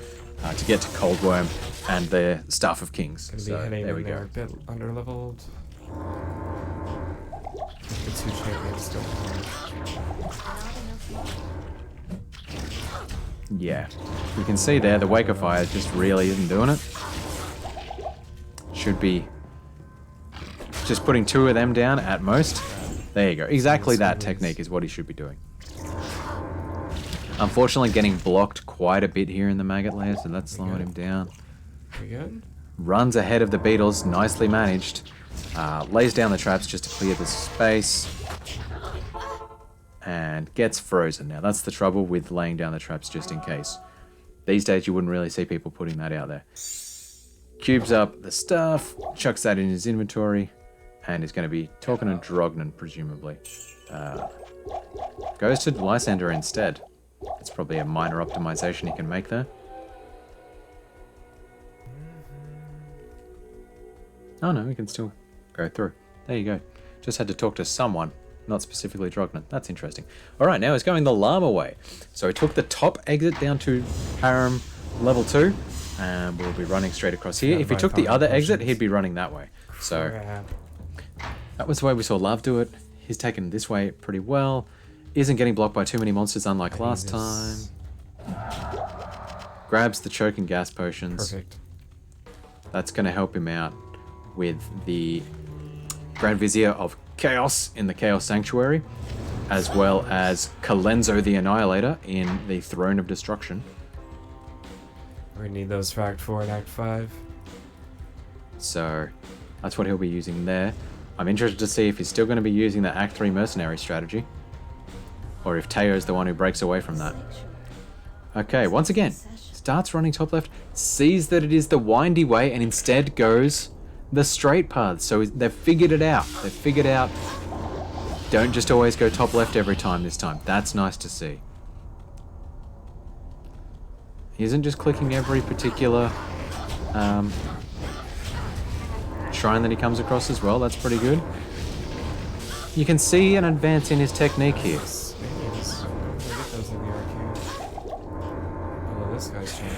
to get to Coldworm and the Staff of Kings. Gonna be So, hitting there we when they're go. a bit under-leveled. The two champions still Yeah, you can see there the Wake of Fire just really isn't doing it. Should be just putting 2 of them down at most. There you go. Exactly that technique is what he should be doing. Unfortunately, getting blocked quite a bit here in the maggot layer, so that's slowing him down. We good? Runs ahead of the beetles, nicely managed. Lays down the traps just to clear the space. And gets frozen. Now, that's the trouble with laying down the traps just in case. These days, you wouldn't really see people putting that out there. Cubes up the stuff, chucks that in his inventory, and is going to be talking to Drognan, presumably. Goes to Lysander instead. It's probably a minor optimization he can make there. Oh no, we can still go through. There you go. Just had to talk to someone, not specifically Drognan. That's interesting. Alright, now he's going the llama way. So he took the top exit down to Aram level 2, and we'll be running straight across here. Yeah, If he by took the fountain other exit, potions. he'd be running that way. So Crap. that was the way we saw Love do it. He's taken this way pretty well. Isn't getting blocked by too many monsters, unlike last time. Grabs the choke and gas potions. Perfect. That's going to help him out with the Grand Vizier of Chaos in the Chaos Sanctuary, as well as Kalenzo the Annihilator in the Throne of Destruction. We need those for Act 4 and Act 5. So that's what he'll be using there. I'm interested to see if he's still going to be using the Act 3 Mercenary strategy. or if Teo's the one who breaks away from that. Okay, once again, starts running top left, sees that it is the windy way, and instead goes the straight path. So they've figured it out. They've figured out, don't just always go top left every time this time. That's nice to see. He isn't just clicking every particular shrine that he comes across as well. That's pretty good. You can see an advance in his technique here. Spades. I'm gonna get those in the arcade. Although this guy's trying to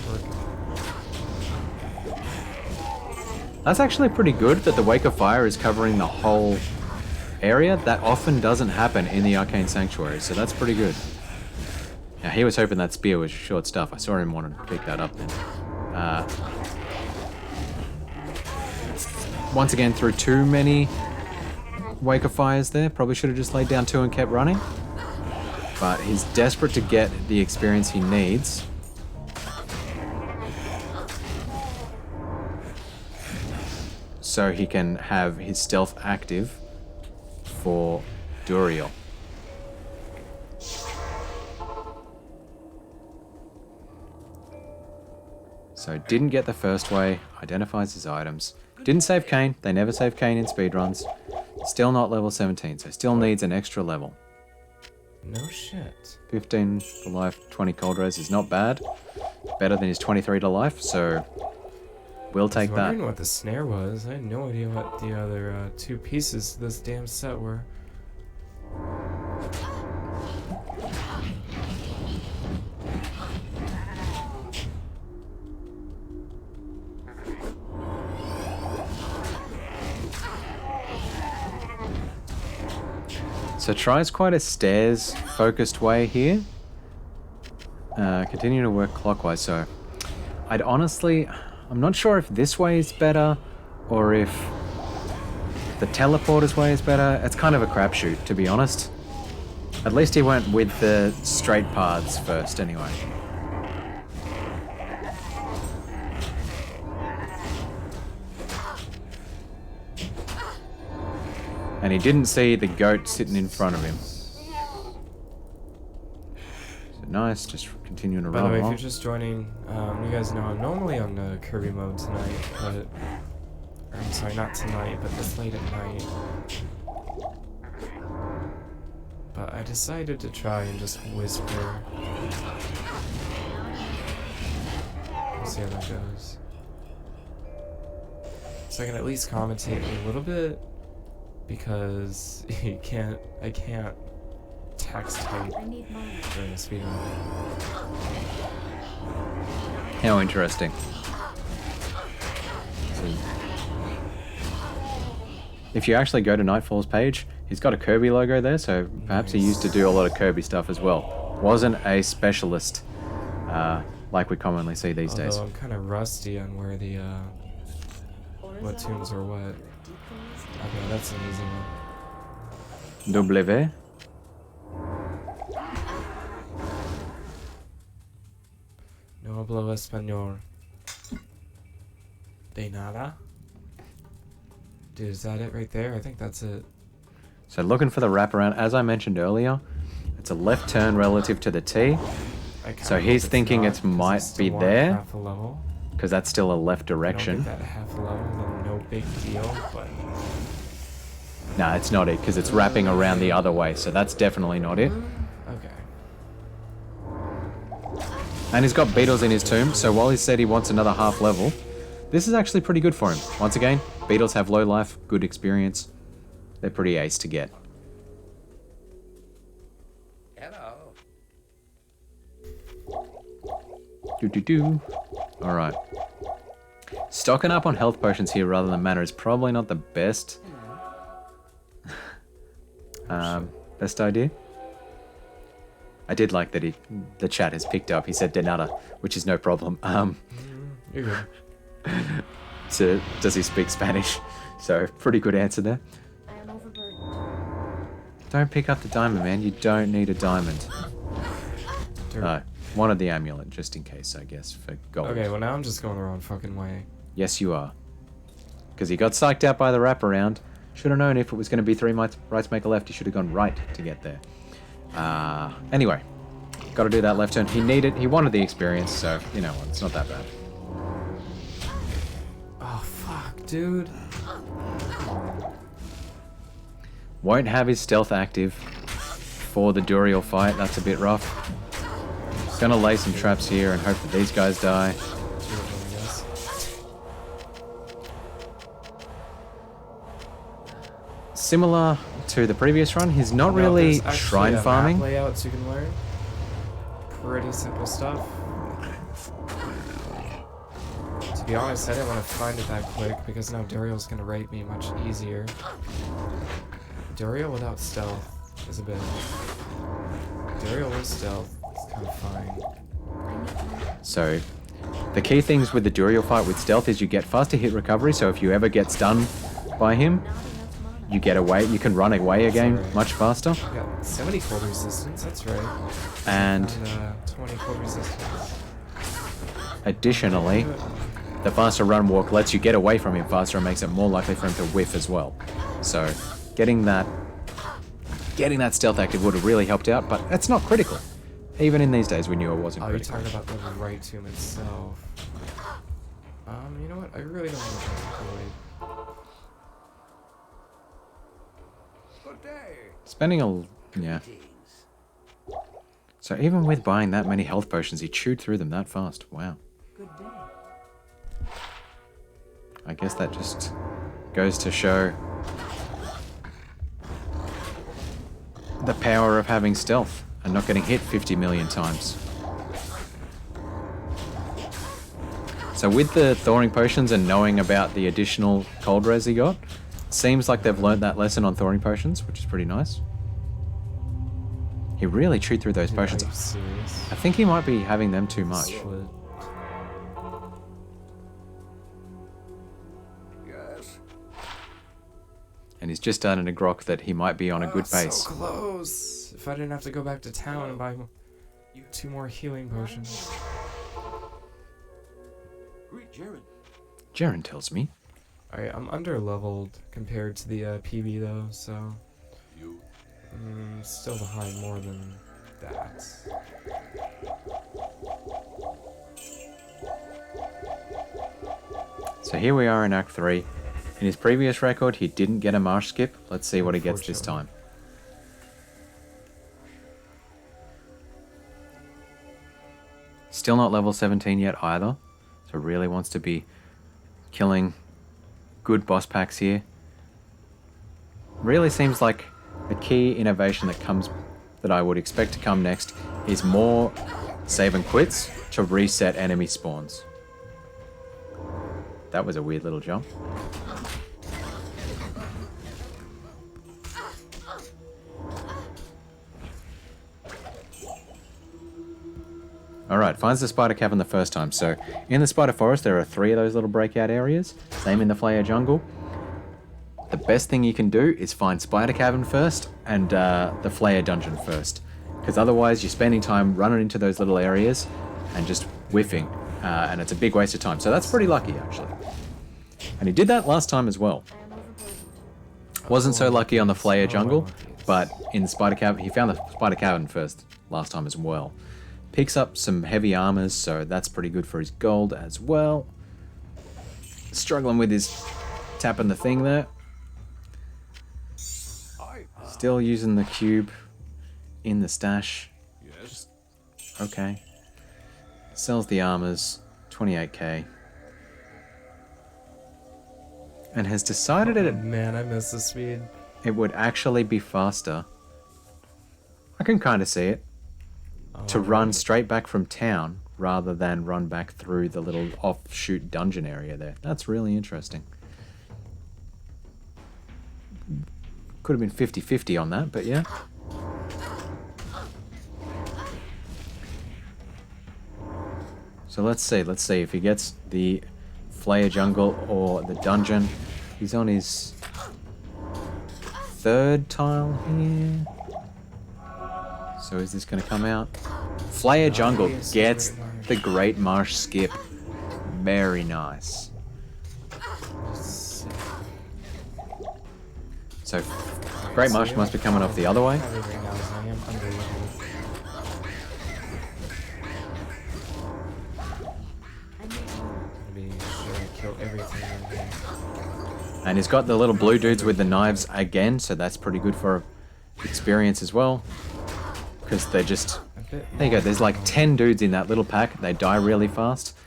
work. That's actually pretty good that the Wake of Fire is covering the whole area. That often doesn't happen in the Arcane Sanctuary, so that's pretty good. Now, he was hoping that spear was short stuff. I saw him want to pick that up then. Once again, through too many Wake of Fires there. Probably should have just laid down 2 and kept running. But he's desperate to get the experience he needs. So he can have his stealth active for Duriel. So didn't get the first way, identifies his items. Didn't save Kane, they never save Kane in speedruns. Still not level 17, so still needs an extra level. No shit. 15 to life, 20 cold res is not bad. Better than his 23 to life, so we'll take I was that. wondering what the snare was. I had no idea what the other 2 pieces of this damn set were. So tries quite a stairs-focused way here. Continue to work clockwise, so I'm not sure if this way is better or if the teleporter's way is better. It's kind of a crapshoot, to be honest. At least he went with the straight paths first, anyway. And he didn't see the goat sitting in front of him. So nice, just continuing to By run the way, if along. you're just joining, you guys know I'm normally on the Kirby mode tonight, but... Or, I'm sorry, not tonight, but this late at night. But I decided to try and just whisper. We'll see how that goes. So I can at least commentate a little bit, because I can't text type I need mine. during the speedrun. How interesting. So, if you actually go to Nightfall's page, he's got a Kirby logo there, so perhaps he used to do a lot of Kirby stuff as well. Wasn't a specialist like we commonly see these days. Although I'm kind of rusty on where the what tunes are what. Okay, that's an easy one. W. No hablo español. De nada. Dude, is that it right there? I think that's it. So looking for the wraparound, as I mentioned earlier, it's a left turn relative to the T. So he's thinking it might be there, Half a level. because that's still a left If I don't direction. get that half a level, then no big deal, but... No, it's not it, because it's wrapping around the other way, so that's definitely not it. Okay. And he's got beetles in his tomb, so while he said he wants another half level, this is actually pretty good for him. Once again, beetles have low life, good experience. They're pretty ace to get. Hello. Do. Alright. Stocking up on health potions here rather than mana is probably not the best. Best idea. I did like that the chat has picked up. He said de nada, which is no problem. You're good. So does he speak Spanish? So pretty good answer there. I am overburdened. Don't pick up the diamond, man. You don't need a diamond. No, wanted the amulet just in case, I guess, for gold. Okay, well now I'm just going the wrong fucking way. Yes, you are. Because he got psyched out by the wraparound, Should have known if it was going to be three rights make a left, he should have gone right to get there. Anyway, got to do that left turn. He wanted the experience, so you know what, it's not that bad. Oh, fuck, dude. Won't have his stealth active for the Duriel fight. That's a bit rough. Gonna lay some traps here and hope that these guys die. Similar to the previous run, he's not really shrine farming. Layouts you can learn. Pretty simple stuff. To be honest, I didn't want to find it that quick because now Duriel's gonna rape me much easier. Duriel without stealth is a bit. Duriel with stealth is kind of fine. So, the key things with the Duriel fight with stealth is you get faster hit recovery, so if you ever get stunned by him, you get away, you can run away again much faster. I got 70 cold resistance, that's right. And 20 cold resistance. Additionally, the faster run walk lets you get away from him faster and makes it more likely for him to whiff as well. So, getting that stealth active would have really helped out, but it's not critical. Even in these days, we knew it wasn't critical. Oh, you're talking about the right tomb itself. You know what? I really don't want to avoid. Good day. Spending yeah. So even with buying that many health potions, he chewed through them that fast. Wow. Good day. I guess that just goes to show the power of having stealth and not getting hit 50 million times. So with the thawing potions and knowing about the additional cold res he got, seems like they've learned that lesson on thawing potions, which is pretty nice. He really chewed through those potions. Are you serious? I think he might be having them too much. Yes. And he's just starting to grok that he might be on a good pace. So close. If I didn't have to go back to town and buy 2 more healing potions. Greet Jaren. Jaren tells me. Alright, I'm under leveled compared to the PB though, so You. still behind more than that. So here we are in Act 3. In his previous record, he didn't get a marsh skip. Let's see what he gets this time. Still not level 17 yet either. So really wants to be killing good boss packs here. Really seems like a key innovation that I would expect to come next is more save and quits to reset enemy spawns. That was a weird little jump. Alright, finds the spider cavern the first time. So, in the spider forest there are 3 of those little breakout areas. Same in the Flair jungle. The best thing you can do is find spider cavern first and the Flair dungeon first. Because otherwise you're spending time running into those little areas and just whiffing. And it's a big waste of time. So that's pretty lucky actually. And he did that last time as well. Wasn't so lucky on the Flair jungle, but in the spider cavern, he found the spider cavern first last time as well. Picks up some heavy armors, so that's pretty good for his gold as well. Struggling with his tapping the thing there. Still using the cube in the stash. Yes. Okay. Sells the armors, 28k. And has decided Man, I miss the speed. it would actually be faster. I can kind of see it. To run straight back from town rather than run back through the little offshoot dungeon area there. That's really interesting. Could have been 50-50 on that, but yeah. So let's see if he gets the Flair jungle or the dungeon. He's on his 3rd tile here. So is this going to come out? Flair jungle gets the Great Marsh skip. Very nice. So Great Marsh must be coming off the other way. Right now, I am under level. Be sure I kill everything in here. And he's got the little blue dudes with the knives again, so that's pretty good for experience as well. Because they're just... There you go, there's like 10 dudes in that little pack. They die really fast.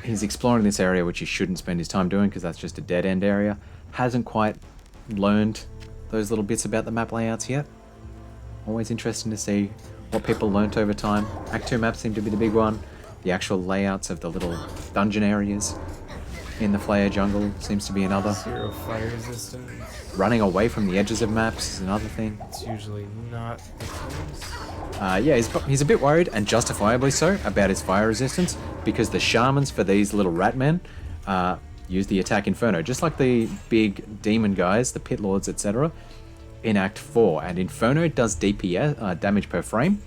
He's exploring this area, which he shouldn't spend his time doing because that's just a dead-end area. Hasn't quite learned those little bits about the map layouts yet. Always interesting to see what people learnt over time. Act 2 maps seem to be the big one. The actual layouts of the little dungeon areas in the Flair jungle seems to be another. 0 fire resistance. Running away from the edges of maps is another thing. It's usually not the case. Yeah, he's a bit worried, and justifiably so, about his fire resistance, because the shamans for these little rat men use the attack Inferno, just like the big demon guys, the pit lords, etc. in Act 4. And Inferno does DPS, damage per frame,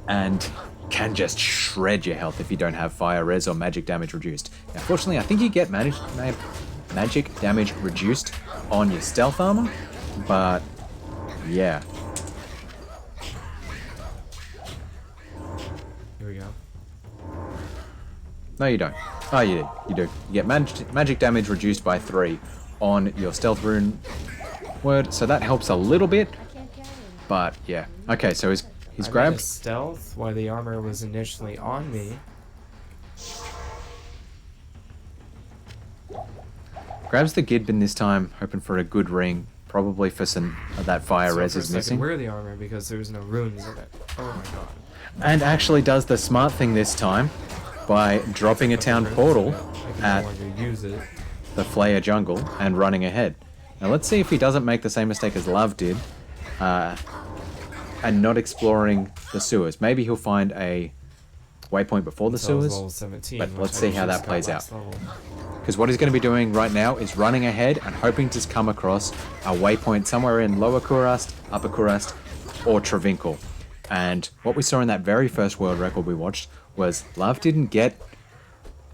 and can just shred your health if you don't have fire res or magic damage reduced. Now, fortunately, I think you get magic damage reduced on your stealth armor, but yeah. Here we go. No, you don't. Oh, you did. You do. You get magic damage reduced by 3 on your stealth rune word, so that helps a little bit. But yeah. Okay, so he's I grabbed. made a stealth while the armor was initially on me. Grabs the Gidbin this time, hoping for a good ring. Probably for some of that fire So res for a is second, missing. wear the armor because there's no runes in it. Oh my god. And actually does the smart thing this time by dropping a town portal I can at no longer use it. the Flair jungle and running ahead. Now let's see if he doesn't make the same mistake as Love did and not exploring the sewers. Maybe he'll find a waypoint before the Until I was sewers, level 17, but which let's I see how just that got plays out. last level. Because what he's going to be doing right now is running ahead and hoping to come across a waypoint somewhere in Lower Kurast, Upper Kurast, or Travinkel. And what we saw in that very first world record we watched was Love didn't get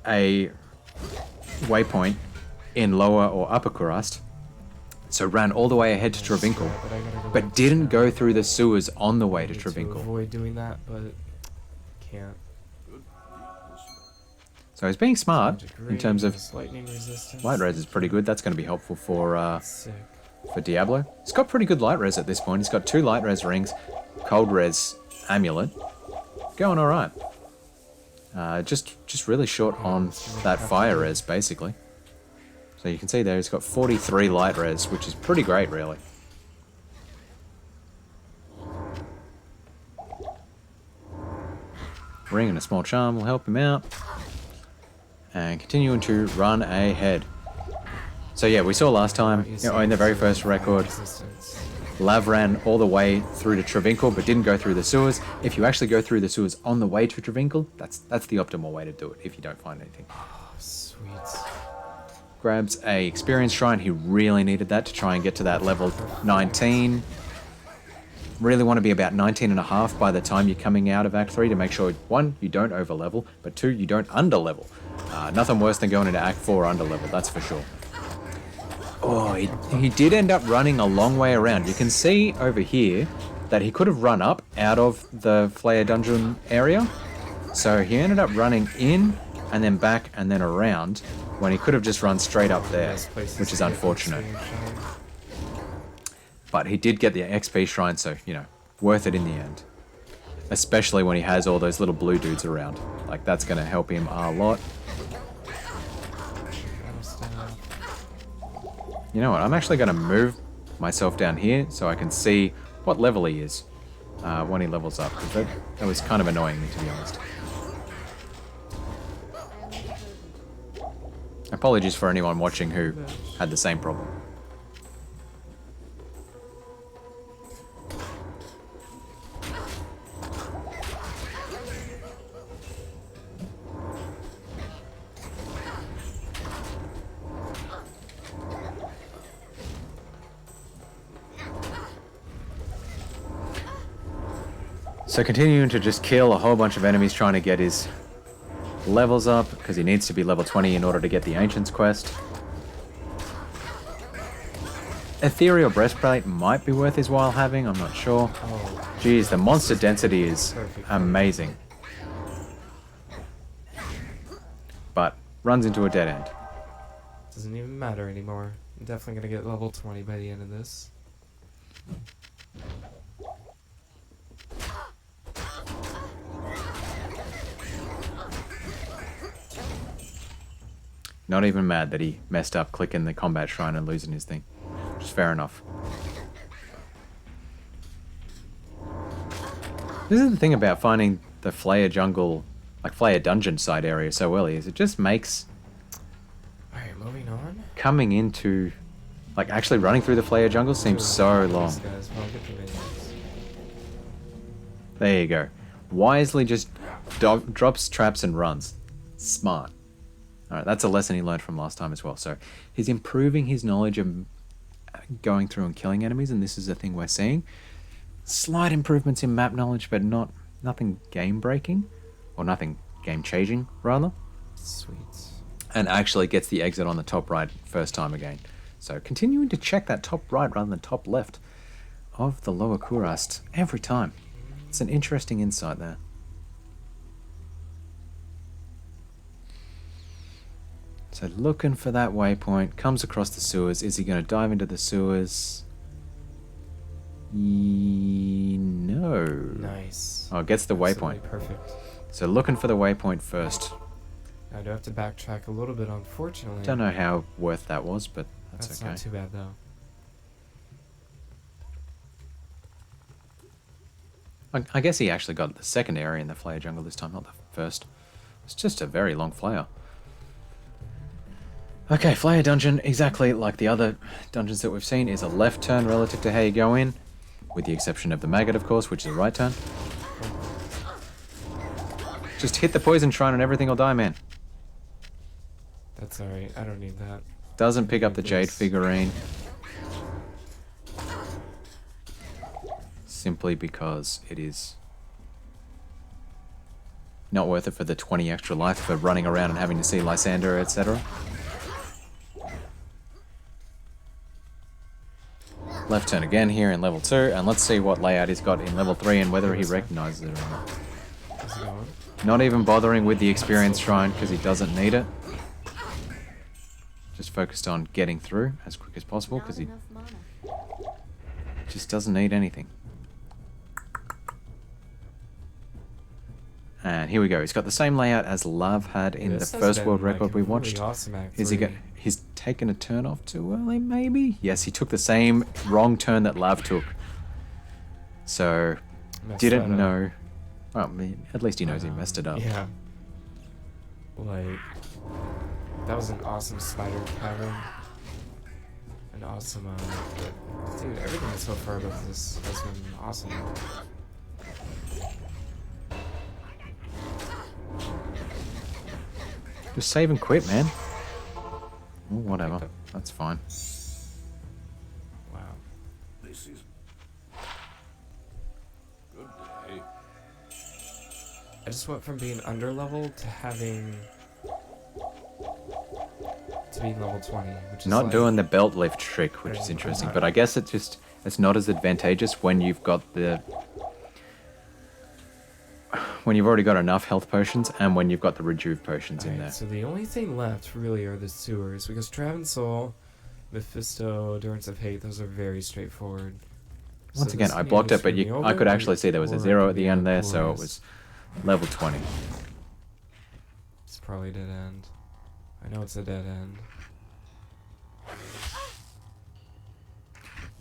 a waypoint in Lower or Upper Kurast, so ran all the way ahead to Travinkel, But I gotta go but back didn't now. go through the sewers on the way to Need Travinkel. avoid doing that, but can't. So he's being smart Magic in terms of rings, lightning resistance. light res is pretty good. That's going to be helpful Sick. for Diablo. He's got pretty good light res at this point. He's got 2 light res rings, cold res amulet. Going all right. Just really short on that fire res, basically. So you can see there he's got 43 light res, which is pretty great, really. Ring and a small charm will help him out. And continuing to run ahead. So yeah, we saw last time, in the very first record, Resistance. Lav ran all the way through to Travinkel, but didn't go through the sewers. If you actually go through the sewers on the way to Travinkel, that's the optimal way to do it, if you don't find anything. Oh, sweet. Grabs a experience shrine. He really needed that to try and get to that level 19. Really want to be about 19 and a half by the time you're coming out of Act 3 to make sure, 1, you don't over-level, but 2, you don't under-level. Nothing worse than going into Act 4 under-level, that's for sure. Oh, he did end up running a long way around. You can see over here that he could have run up out of the Flair Dungeon area. So he ended up running in and then back and then around when he could have just run straight up there, Nice places which is to get unfortunate. experience. But he did get the XP shrine, so, worth it in the end. Especially when he has all those little blue dudes around. Like, that's going to help him a lot. Battle staff. You know what, I'm actually going to move myself down here so I can see what level he is when he levels up. 'Cause that was kind of annoying me, to be honest. Apologies for anyone watching who had the same problem. So continuing to just kill a whole bunch of enemies trying to get his levels up, because he needs to be level 20 in order to get the Ancients quest. ethereal breastplate might be worth his while having. I'm not sure. Oh, Geez, the monster density is perfect. amazing. But runs into a dead end. Doesn't even matter anymore. I'm definitely gonna get level 20 by the end of this. Not even mad that he messed up clicking the combat shrine and losing his thing. Just fair enough. This is the thing about finding the Flair jungle, like Flair Dungeon side area so early, is it just makes Alright, moving on. coming into, like actually running through the Flair jungle seems so long. These guys, well, I'll get the minions. There you go. Wisely just drops traps and runs. Smart. Alright, that's a lesson he learned from last time as well. So he's improving his knowledge of going through and killing enemies, and this is the thing we're seeing. Slight improvements in map knowledge, but nothing game breaking, or nothing game changing rather. Sweet. And actually gets the exit on the top right first time again. So continuing to check that top right rather than top left of the lower Kurast every time. It's an interesting insight there. So looking for that waypoint, comes across the sewers. Is he going to dive into the sewers? No. Nice. Oh, gets the Absolutely waypoint. Perfect. So looking for the waypoint first. I do have to backtrack a little bit, unfortunately. Don't know how worth that was, but that's That's okay. not too bad, though. I guess he actually got the second area in the Flair jungle this time, not the first. It's just a very long Flair. Okay, Flair Dungeon, exactly like the other dungeons that we've seen, is a left turn relative to how you go in, with the exception of the maggot, of course, which is a right turn. Just hit the poison shrine and everything will die, man. That's alright. I don't need that. Doesn't pick up the jade Yes. figurine. Simply because it is not worth it for the 20 extra life for running around and having to see Lysander, etc. Left turn again here in level 2, and let's see what layout he's got in level 3 and whether he recognizes it or not. How's it going? Not even bothering with the experience shrine because he doesn't need it. Just focused on getting through as quick as possible because he Not enough mana. just doesn't need anything. And here we go. He's got the same layout as Love had in the This has first been, world like, record we really watched. Awesome, Is he actually. he's taken a turn off too early, maybe? Yes, he took the same wrong turn that Love took. So, Messed didn't that up. know. Well, I mean, at least he knows he messed it up. Yeah. Like, that was an awesome spider cavern. An awesome, dude, everything so far about this has been awesome. Just save and quit, man. Well, whatever. That's fine. Wow. This is good day. I just went from being under leveled to being level 20, which is Not like, doing the belt lift trick, which is Yeah, interesting, okay. but I guess it's not as advantageous when you've already got enough health potions and when you've got the rejuve potions in Alright, there. so the only thing left really are the sewers, because Traven Soul, Mephisto, Endurance of Hate, those are very straightforward. Once So again, this I can blocked either it, but screw me I over could actually see there was a or it 0 could at the be end there, so it glorious. was level 20. It's probably a dead end. I know it's a dead end.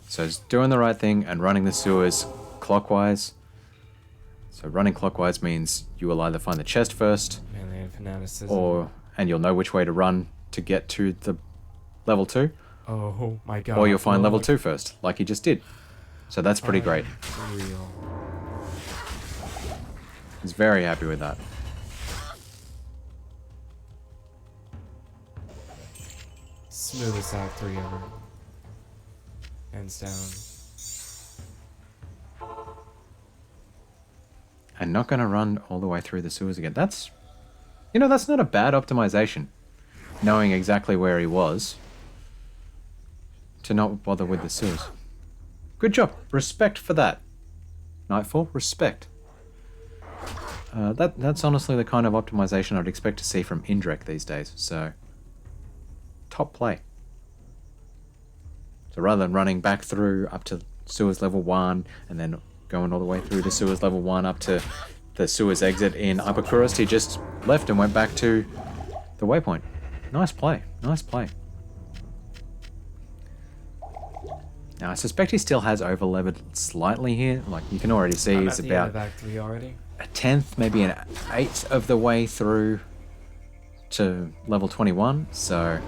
So it's doing the right thing and running the sewers clockwise. So running clockwise means you will either find the chest first, Melee and fanaticism. and you'll know which way to run to get to the level 2, Oh my god. or you'll find level look. 2 first, like he just did. So that's pretty great. Real. He's very happy with that. Smoothest act 3 ever. Hands down. And not going to run all the way through the sewers again. That's not a bad optimization. Knowing exactly where he was to not bother with the sewers. Good job. Respect for that. Nightfall, respect. That's honestly the kind of optimization I'd expect to see from Indrek these days, so top play. So rather than running back through up to sewers level 1 and then going all the way through to sewers level 1 up to the sewers exit in Upper Kurist, he just left and went back to the waypoint. Nice play, nice play. Now I suspect he still has over-levered slightly here. Like you can already see he's about Act 3 already. a 10th, maybe an 8th of the way through to level 21, so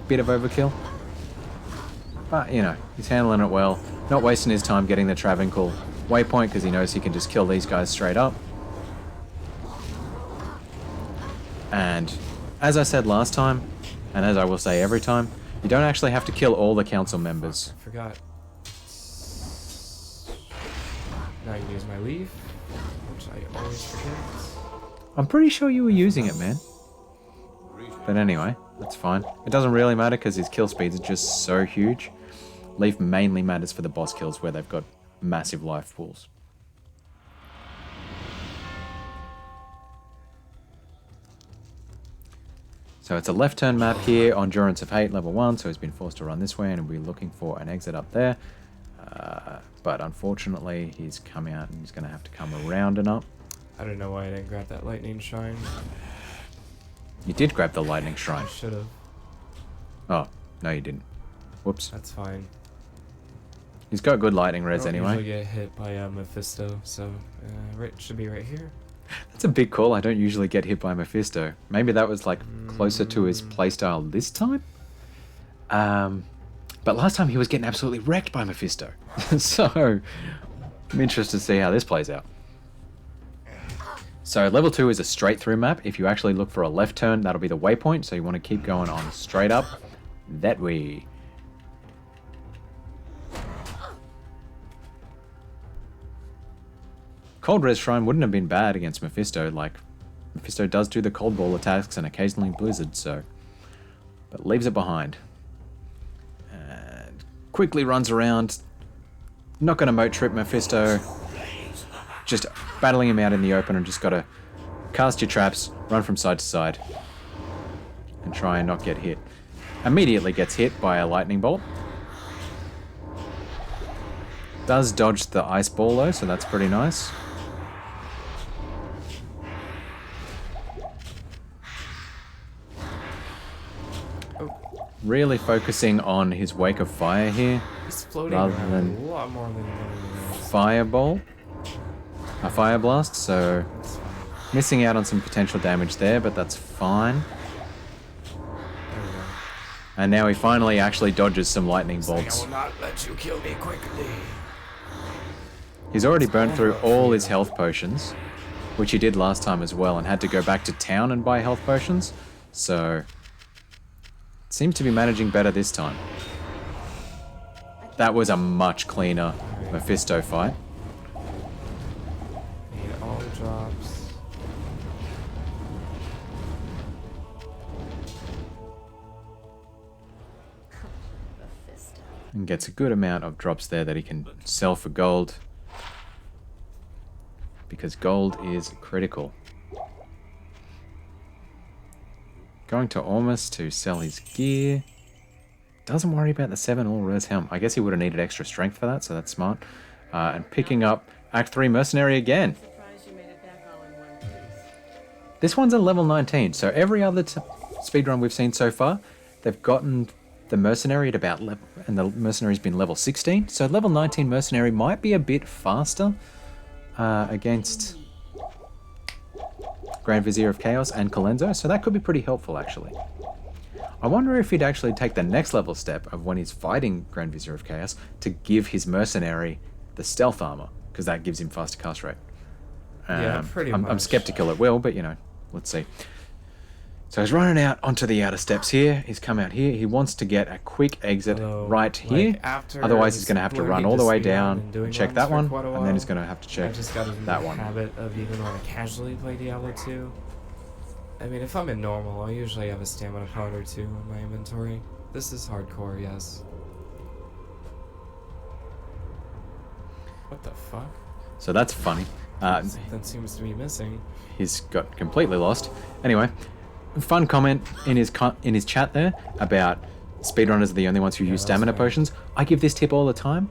bit of overkill. But, you know, he's handling it well. Not wasting his time getting the Travancore waypoint because he knows he can just kill these guys straight up. And as I said last time, and as I will say every time, you don't actually have to kill all the council members. I forgot. Now I can use my leaf, which I always forget. I'm pretty sure you were using it, man. But anyway, that's fine. It doesn't really matter because his kill speeds are just so huge. Leaf mainly matters for the boss kills where they've got massive life pools. So it's a left turn map here, Endurance of Hate level 1, so he's been forced to run this way and we're looking for an exit up there. But unfortunately he's come out and he's going to have to come around and up. I don't know why I didn't grab that lightning shrine. You did grab the lightning shrine. I should have. Oh, no you didn't. Whoops. That's fine. He's got good lightning res I don't anyway. usually get hit by Mephisto, so should be right here. That's a big call. I don't usually get hit by Mephisto. Maybe that was like closer to his playstyle this time. But last time he was getting absolutely wrecked by Mephisto. So I'm interested to see how this plays out. So level 2 is a straight through map. If you actually look for a left turn, that'll be the waypoint. So you want to keep going on straight up that way. Cold Res Shrine wouldn't have been bad against Mephisto. Like, Mephisto does do the cold ball attacks and occasionally blizzard, so. But leaves it behind. And quickly runs around. Not going to moat trip Mephisto. Just battling him out in the open and just got to cast your traps, run from side to side. And try and not get hit. Immediately gets hit by a lightning bolt. Does dodge the ice ball though, so that's pretty nice. Really focusing on his Wake of Fire here, He's floating rather around than a lot more than Fireball. A Fire Blast, so missing out on some potential damage there, but that's fine. And now he finally actually dodges some lightning bolts. I will not let you kill me quickly. He's already burned through all his health potions, which he did last time as well, and had to go back to town and buy health potions, so seems to be managing better this time. That was a much cleaner Mephisto fight. Need all the drops. Mephisto. And gets a good amount of drops there that he can sell for gold. Because gold is critical. Going to Ormus to sell his gear. Doesn't worry about the 7 all-res helm. I guess he would have needed extra strength for that, so that's smart. And picking up Act 3 Mercenary again. Surprised you made it back all in one piece. This one's a level 19, so every other speedrun we've seen so far, they've gotten the Mercenary at about level, and the Mercenary's been level 16, so level 19 Mercenary might be a bit faster against Grand Vizier of Chaos and Colenso, so that could be pretty helpful actually. I wonder if he'd actually take the next level step of when he's fighting Grand Vizier of Chaos to give his Mercenary the stealth armor, because that gives him faster cast rate. Yeah, pretty I'm much. skeptical it will, but you know, let's see. So he's running out onto the outer steps here. He's come out here. He wants to get a quick exit Although, right here. like, after Otherwise, he's going to have to run all the way down and doing and check runs that for one, quite a and then he's while, going to have to I check just got into that the one. habit of even when I casually play Diablo 2. I mean, if I'm in normal, I usually have a stamina pod or 2 in my inventory. This is hardcore, yes. What the fuck? So that's funny. Something seems to be missing. He's got completely lost. Anyway, fun comment in his chat there about speedrunners are the only ones who use that's stamina right. potions. I give this tip all the time.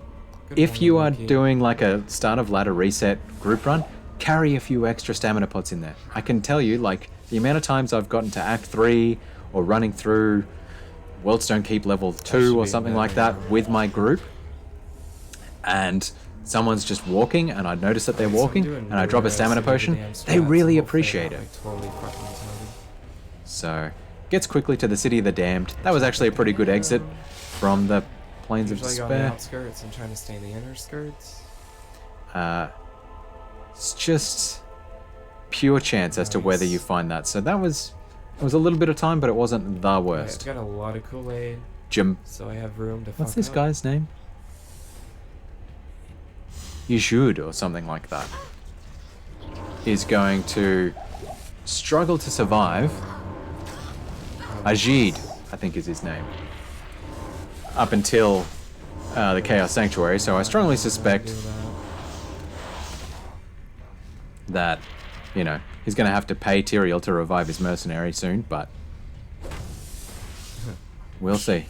Good If you are morning, Nikki. doing like a start of ladder reset group run, carry a few extra stamina pots in there. I can tell you, like, the amount of times I've gotten to Act 3 or running through Worldstone Keep level 2 or be something better, like that yeah. with my group, and someone's just walking and I notice that they're So I'm walking doing and I drop a really stamina nice potion, with the damn they strats, really hopefully appreciate not, it. like, totally fucking retarded. So, gets quickly to the City of the Damned. That was actually a pretty good exit from the Plains of Usually go on the Despair. outskirts and trying to stay in the inner skirts. It's just pure chance as to whether Nice. you find that. So that was, it was a little bit of time, but it wasn't the I've worst. got a lot of Kool-Aid, Jim, so I have room to what's fuck this up. guy's name? Yeshud or something like that. Is going to struggle to survive. Ajid, I think is his name. Up until the Chaos Sanctuary, so I strongly suspect Do that. that, you know, he's going to have to pay Tyrael to revive his mercenary soon, but we'll see.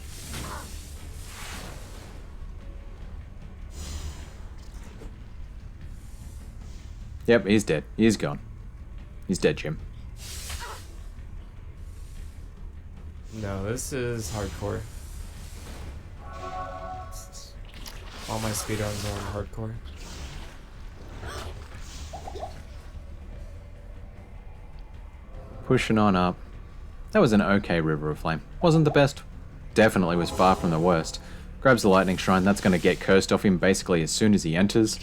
Yep, he's dead. He's gone. He's dead, Jim. No, this is hardcore. All my speedruns are on hardcore. Pushing on up. That was an okay River of Flame. Wasn't the best. Definitely was far from the worst. Grabs the Lightning Shrine. That's going to get cursed off him basically as soon as he enters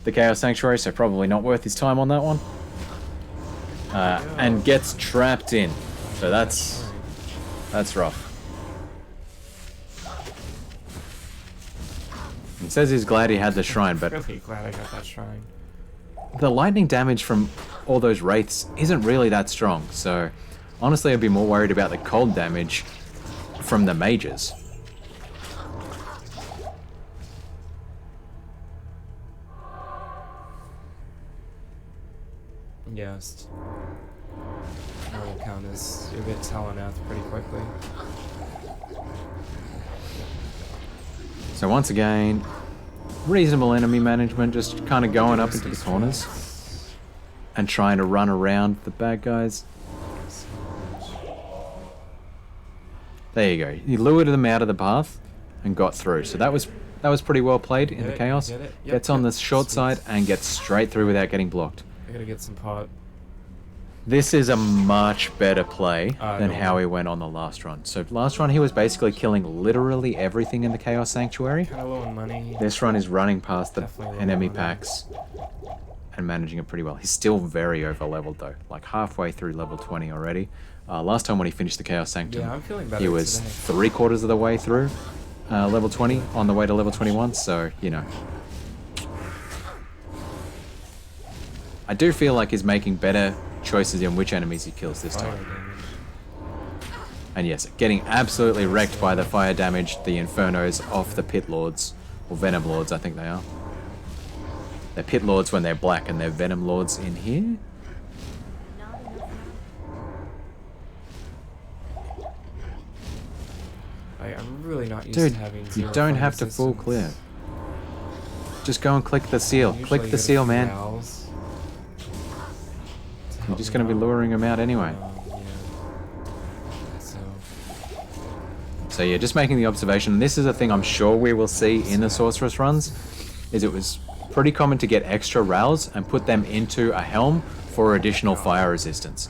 the Chaos Sanctuary, so probably not worth his time on that one. And gets trapped in. So that's rough. He says he's glad he had the shrine, but Really glad I got that shrine. the lightning damage from all those wraiths isn't really that strong, so honestly I'd be more worried about the cold damage from the mages. Yes. I will count as you get Talanath pretty quickly. So once again, reasonable enemy management, just kind of going up into the corners and trying to run around the bad guys. There you go. He lured them out of the path and got through. So that was pretty well played in Get the it, chaos. get it. Yep, Gets on yep. the short Sweet. side and gets straight through without getting blocked. I gotta get some pot. This is a much better play than no. how he went on the last run. So last run he was basically killing literally everything in the Chaos Sanctuary. Kinda low on money. This run is running past the Definitely low enemy on money. packs and managing it pretty well. He's still very over leveled though, like halfway through level 20 already. Last time when he finished the Chaos Sanctum, Yeah, I'm feeling better he was today. 3/4 of the way through level 20 on the way to level 21, so, you know. I do feel like he's making better choices in which enemies he kills this Fire time. damage. And yes, getting absolutely wrecked by the fire damage, the Infernos off the Pit Lords, or Venom Lords, I think they are. They're Pit Lords when they're black, and they're Venom Lords in here. Not enough I'm really not used Dude, to having you zero don't fire have to full resistance. clear. Just go and click the seal. Usually Click you the get a seal, few man. rows to You're help just me going to be out. luring them out anyway. Yeah. So, So yeah, just making the observation. This is a thing I'm sure we will see in the Sorceress runs, is it was pretty common to get extra rows and put them into a helm for additional fire resistance.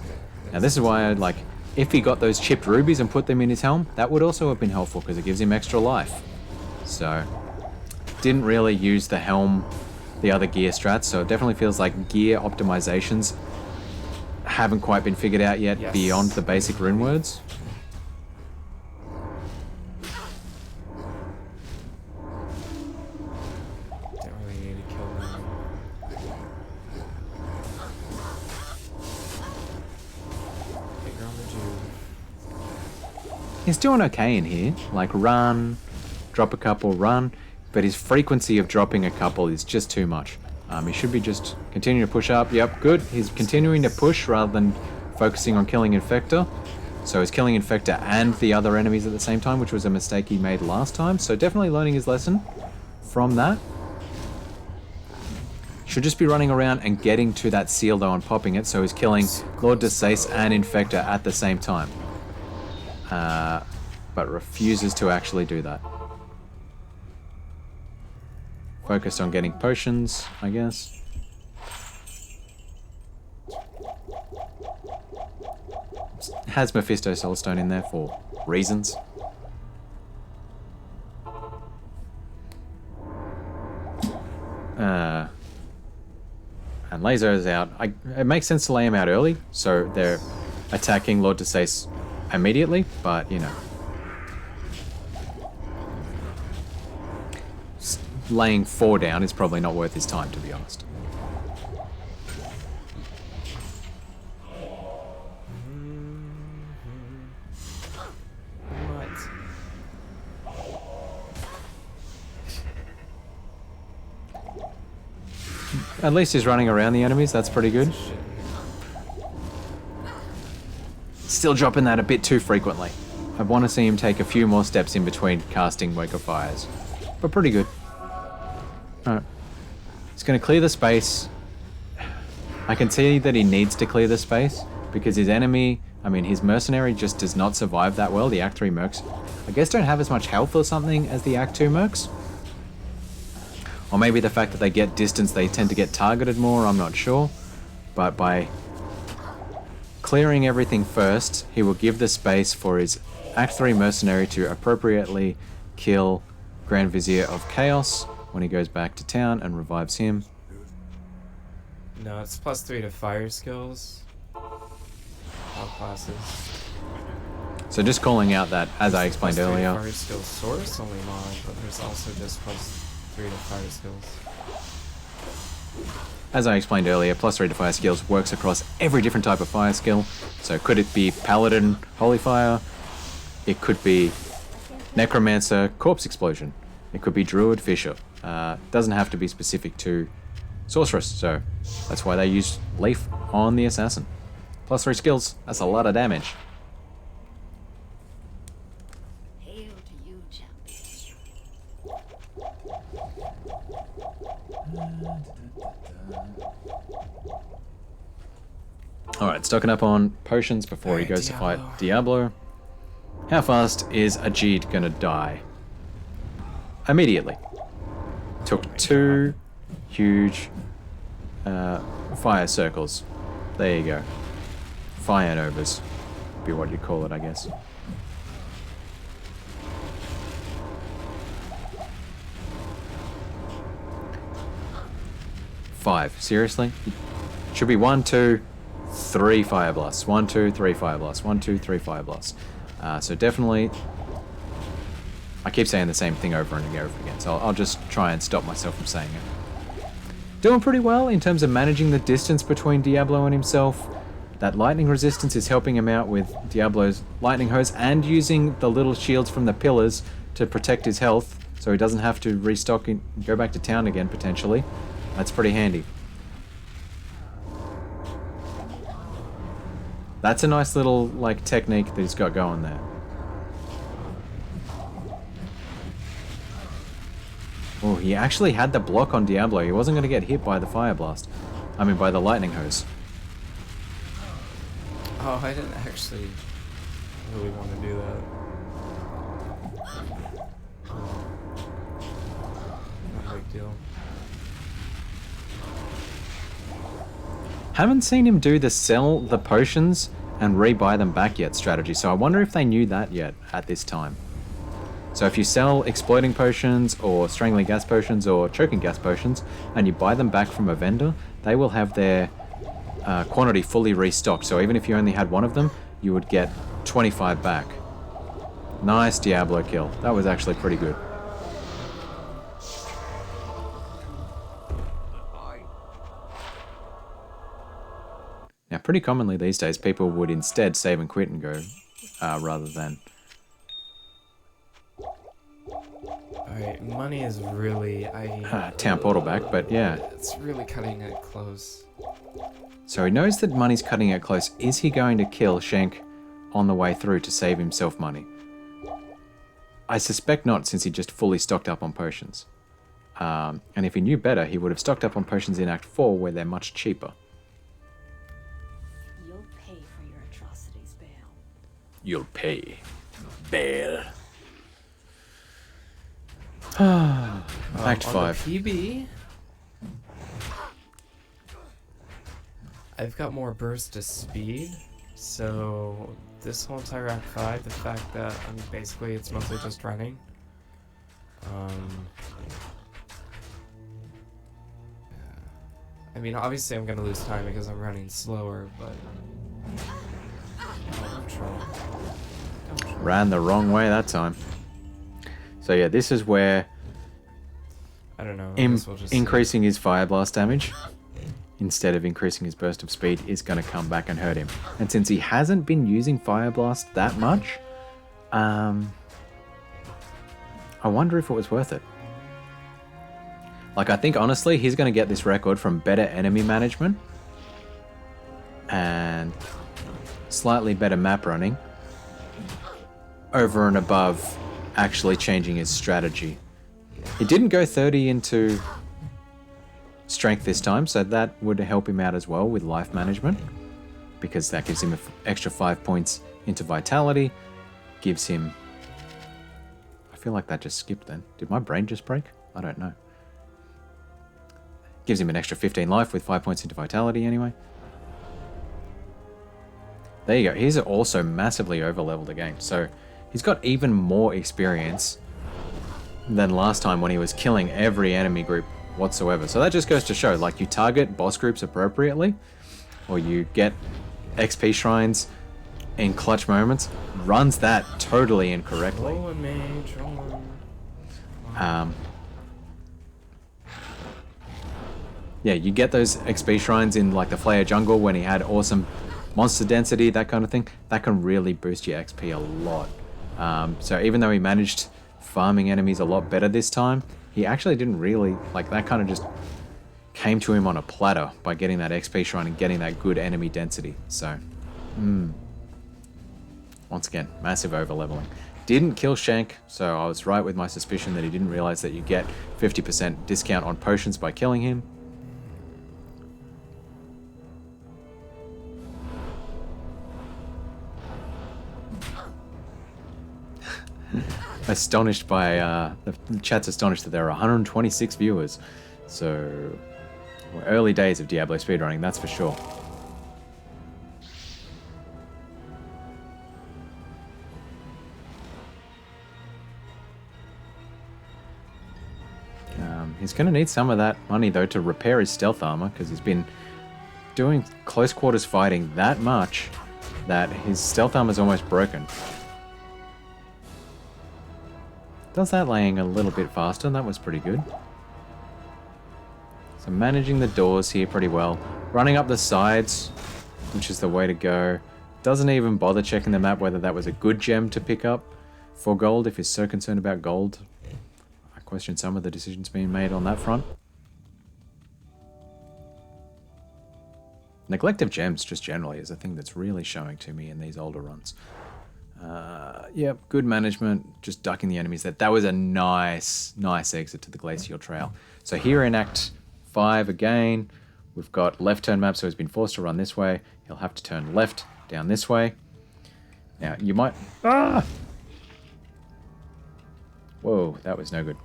Now this is why, like, if he got those chipped rubies and put them in his helm, that would also have been helpful because it gives him extra life. So, didn't really use the helm, the other gear strats, so it definitely feels like gear optimizations haven't quite been figured out yet Yes. beyond the basic rune words. don't really need to kill them. Hit her on the Jew. He's doing okay in here. Like, run, drop a couple, run. but his frequency of dropping a couple is just too much. He should be just continuing to push up. Yep, good. He's continuing to push rather than focusing on killing Infector. So he's killing Infector and the other enemies at the same time, which was a mistake he made last time. So definitely learning his lesson from that. Should just be running around and getting to that seal though and popping it. So he's killing Lord Desace and Infector at the same time. But refuses to actually do that. Focused on getting potions, I guess. Has Mephisto Soulstone in there for reasons. And Laser's out. It makes sense to lay him out early, so they're attacking Lord Desace immediately, but you know. Laying 4 down is probably not worth his time, to be honest. At least he's running around the enemies, that's pretty good. Still dropping that a bit too frequently. I want to see him take a few more steps in between casting Wake of Fires. But pretty good. Alright. He's going to clear the space. I can see that he needs to clear the space because his enemy, his mercenary just does not survive that well. The Act 3 mercs, I guess, don't have as much health or something as the Act 2 mercs. Or maybe the fact that they get distance, they tend to get targeted more, I'm not sure. But by clearing everything first, he will give the space for his Act 3 mercenary to appropriately kill Grand Vizier of Chaos when he goes back to town and revives him. No, it's +3 to fire skills. All classes. So just calling out that, as I explained +3 to earlier. Fire skills source only mod, but there's also just +3 to fire skills. As I explained earlier, +3 to fire skills works across every different type of fire skill. So could it be Paladin, Holy Fire? It could be Necromancer, Corpse Explosion. It could be Druid, Fisher. Doesn't have to be specific to Sorceress, so that's why they use Leaf on the Assassin. +3 skills, that's a lot of damage. Hail to you, champion. Alright, stocking up on potions before he goes to fight Diablo. How fast is Ajid gonna die? Immediately. Took 2 huge fire circles. There you go. Fire novas. Be what you call it, I guess. Five. Seriously? Should be 1, 2, 3 fire blasts. 1, 2, 3 fire blasts. 1, 2, 3 fire blasts. So definitely, I keep saying the same thing over and over again, so I'll just try and stop myself from saying it. Doing pretty well in terms of managing the distance between Diablo and himself. That lightning resistance is helping him out with Diablo's lightning hose and using the little shields from the pillars to protect his health, so he doesn't have to restock and go back to town again, potentially. That's pretty handy. That's a nice little, technique that he's got going there. Oh, he actually had the block on Diablo. He wasn't going to get hit by the fire blast. By the lightning hose. Oh, I didn't actually really want to do that. Not a big deal. Haven't seen him do the sell the potions and rebuy them back yet strategy, so I wonder if they knew that yet at this time. So if you sell exploding potions or strangling gas potions or choking gas potions and you buy them back from a vendor, they will have their quantity fully restocked. So even if you only had one of them, you would get 25 back. Nice Diablo kill. That was actually pretty good. Now, pretty commonly these days, people would instead save and quit and go, rather than... Alright, money is really... Town portal back, but yeah. It's really cutting it close. So he knows that money's cutting it close. Is he going to kill Shank on the way through to save himself money? I suspect not, since he just fully stocked up on potions. And if he knew better, he would have stocked up on potions in Act 4, where they're much cheaper. You'll pay for your atrocities, Bale. You'll pay, Bale. Act On 5. the PB, I've got more burst of speed, so this whole entire Act 5, the fact that basically it's mostly just running. I mean, obviously I'm gonna lose time because I'm running slower, but... Don't troll. Ran the wrong way that time. So yeah, this is where I don't know. I guess we'll just increasing his fire blast damage instead of increasing his burst of speed is going to come back and hurt him. And since he hasn't been using fire blast that much, I wonder if it was worth it. Like, I think honestly he's going to get this record from better enemy management and slightly better map running over and above actually changing his strategy. He didn't go 30 into strength this time, so that would help him out as well with life management, because that gives him an extra 5 points into vitality, gives him... I feel like that just skipped then. Did my brain just break? I don't know. Gives him an extra 15 life with 5 points into vitality anyway. There you go. He's also massively over-leveled again, so he's got even more experience than last time when he was killing every enemy group whatsoever. So that just goes to show, like, you target boss groups appropriately, or you get XP shrines in clutch moments, runs that totally incorrectly. Yeah, you get those XP shrines in like the Flair Jungle when he had awesome monster density, that kind of thing. That can really boost your XP a lot. So even though he managed farming enemies a lot better this time, he actually didn't really, like, that kind of just came to him on a platter by getting that XP shrine and getting that good enemy density. So, once again, massive over-leveling. Didn't kill Shank, so I was right with my suspicion that he didn't realize that you get 50% discount on potions by killing him. Astonished by the chat's astonished that there are 126 viewers, so we're early days of Diablo speedrunning, that's for sure. He's going to need some of that money though to repair his stealth armor, because he's been doing close quarters fighting that much that his stealth armor is almost broken. Does that laying a little bit faster, that was pretty good. So managing the doors here pretty well. Running up the sides, which is the way to go. Doesn't even bother checking the map whether that was a good gem to pick up for gold, if he's so concerned about gold. I question some of the decisions being made on that front. Neglect of gems just generally is a thing that's really showing to me in these older runs. Yep, good management, just ducking the enemies. That was a nice exit to the Glacial Trail. So here in Act 5 again, we've got left turn map, so he's been forced to run this way. He'll have to turn left down this way. Now, you might... Whoa, that was no good.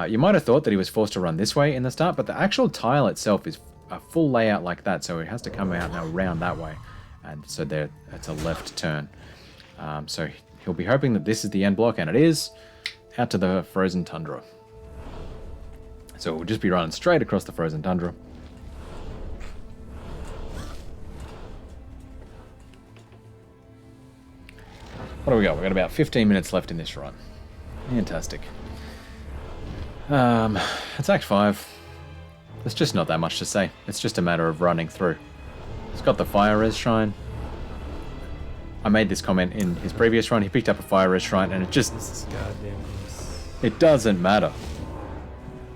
You might have thought that he was forced to run this way in the start, but the actual tile itself is a full layout like that, so he has to come out now around that way. And so there, it's a left turn. So he'll be hoping that this is the end block, and it is, out to the frozen tundra. So we'll just be running straight across the frozen tundra. What do we got? We've got about 15 minutes left in this run. Fantastic. It's Act 5. There's just not that much to say. It's just a matter of running through. It's got the fire res shrine. I made this comment in his previous run. He picked up a fire res shrine, and it just... This is goddamn. It doesn't matter.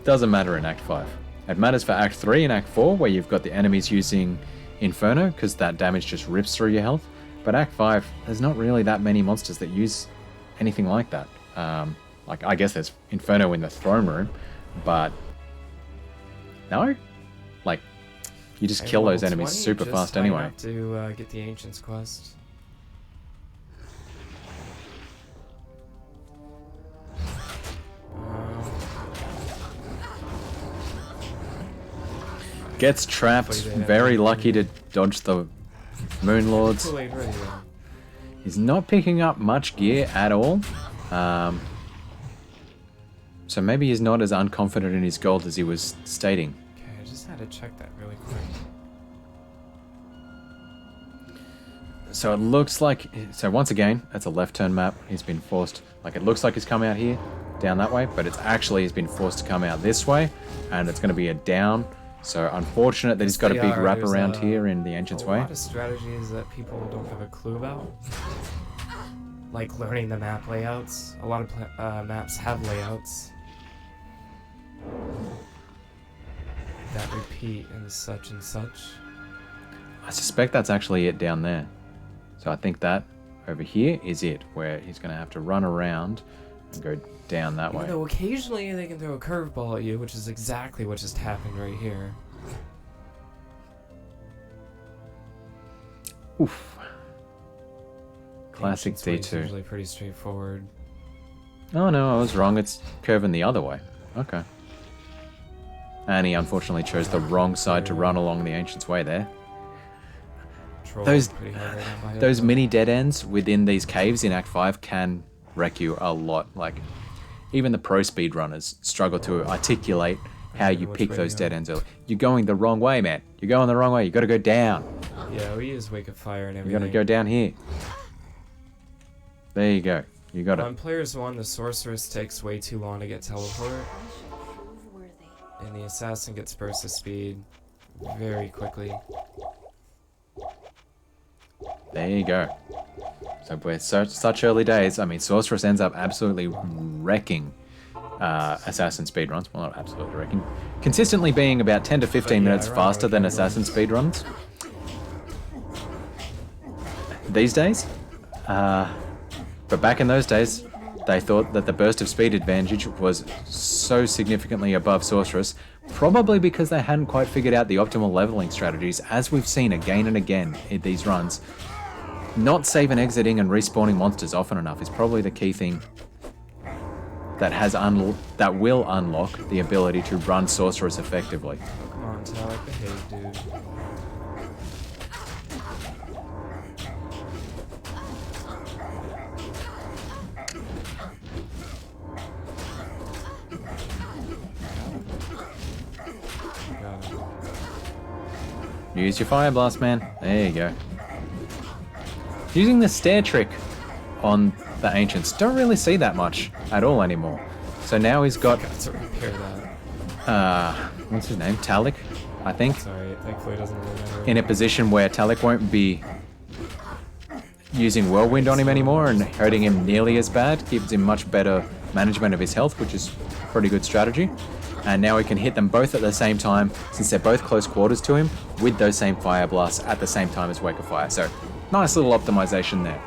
doesn't matter in Act 5. It matters for Act 3 and Act 4, where you've got the enemies using Inferno, because that damage just rips through your health. But Act 5, there's not really that many monsters that use anything like that. Like, I guess there's Inferno in the throne room, but no? Like, you just kill those enemies super fast anyway. To get the Ancient's quest. Gets trapped, very lucky to dodge the Moon Lords. Too late already, though. He's not picking up much gear at all. So maybe he's not as unconfident in his gold as he was stating. Okay, I just had to check that really quick. So it looks like... So once again, that's a left turn map. He's been forced... Like, it looks like he's come out here, down that way, but it's actually he's been forced to come out this way, and it's going to be a down. So unfortunate that he's got a big wrap around here in the Ancient's Way. A lot of strategies that people don't have a clue about. Like learning the map layouts. A lot of maps have layouts that repeat and such and such. I suspect that's actually it down there. So I think that over here is it, where he's going to have to run around and go down that way. You know, occasionally they can throw a curveball at you, which is exactly what just happened right here. Oof. Classic Ancient's Way is D2. usually pretty straightforward. Oh no, I was wrong. It's curving the other way. Okay. And he unfortunately chose the wrong side to run along the Ancient's Way there. Those mini dead ends within these caves in Act 5 can wreck you a lot. Like, even the pro speedrunners struggle to articulate how you pick those dead ends early. You're going the wrong way, man. You're going the wrong way. You got to go down. Yeah, we use Wake of Fire and You everything. got to go down here. There you go. You got it. On Players 1, the Sorceress takes way too long to get teleport, I shall prove worthy. and the Assassin gets burst of speed very quickly. There you go. So with such early days, I mean, Sorceress ends up absolutely wrecking Assassin speedruns. Well, not absolutely wrecking. Consistently being about 10 to 15 minutes faster than Assassin speedruns these days. But back in those days, they thought that the burst of speed advantage was so significantly above Sorceress, probably because they hadn't quite figured out the optimal leveling strategies, as we've seen again and again in these runs. Not save and exiting and respawning monsters often enough is probably the key thing that will unlock the ability to run Sorceress effectively. Come on, Talik, behave, dude. Got him. Use your Fire Blast, man. There you go. Using the stair trick on the Ancients. Don't really see that much at all anymore. So now he's got... Got to repair that. what's his name? Talik, I think. Sorry, thankfully it doesn't really matter. In a position where Talik won't be using Whirlwind on him anymore and hurting him nearly as bad. Gives him much better management of his health, which is a pretty good strategy. And now he can hit them both at the same time, since they're both close quarters to him, with those same Fire Blasts at the same time as Wake of Fire. So, nice little optimization there.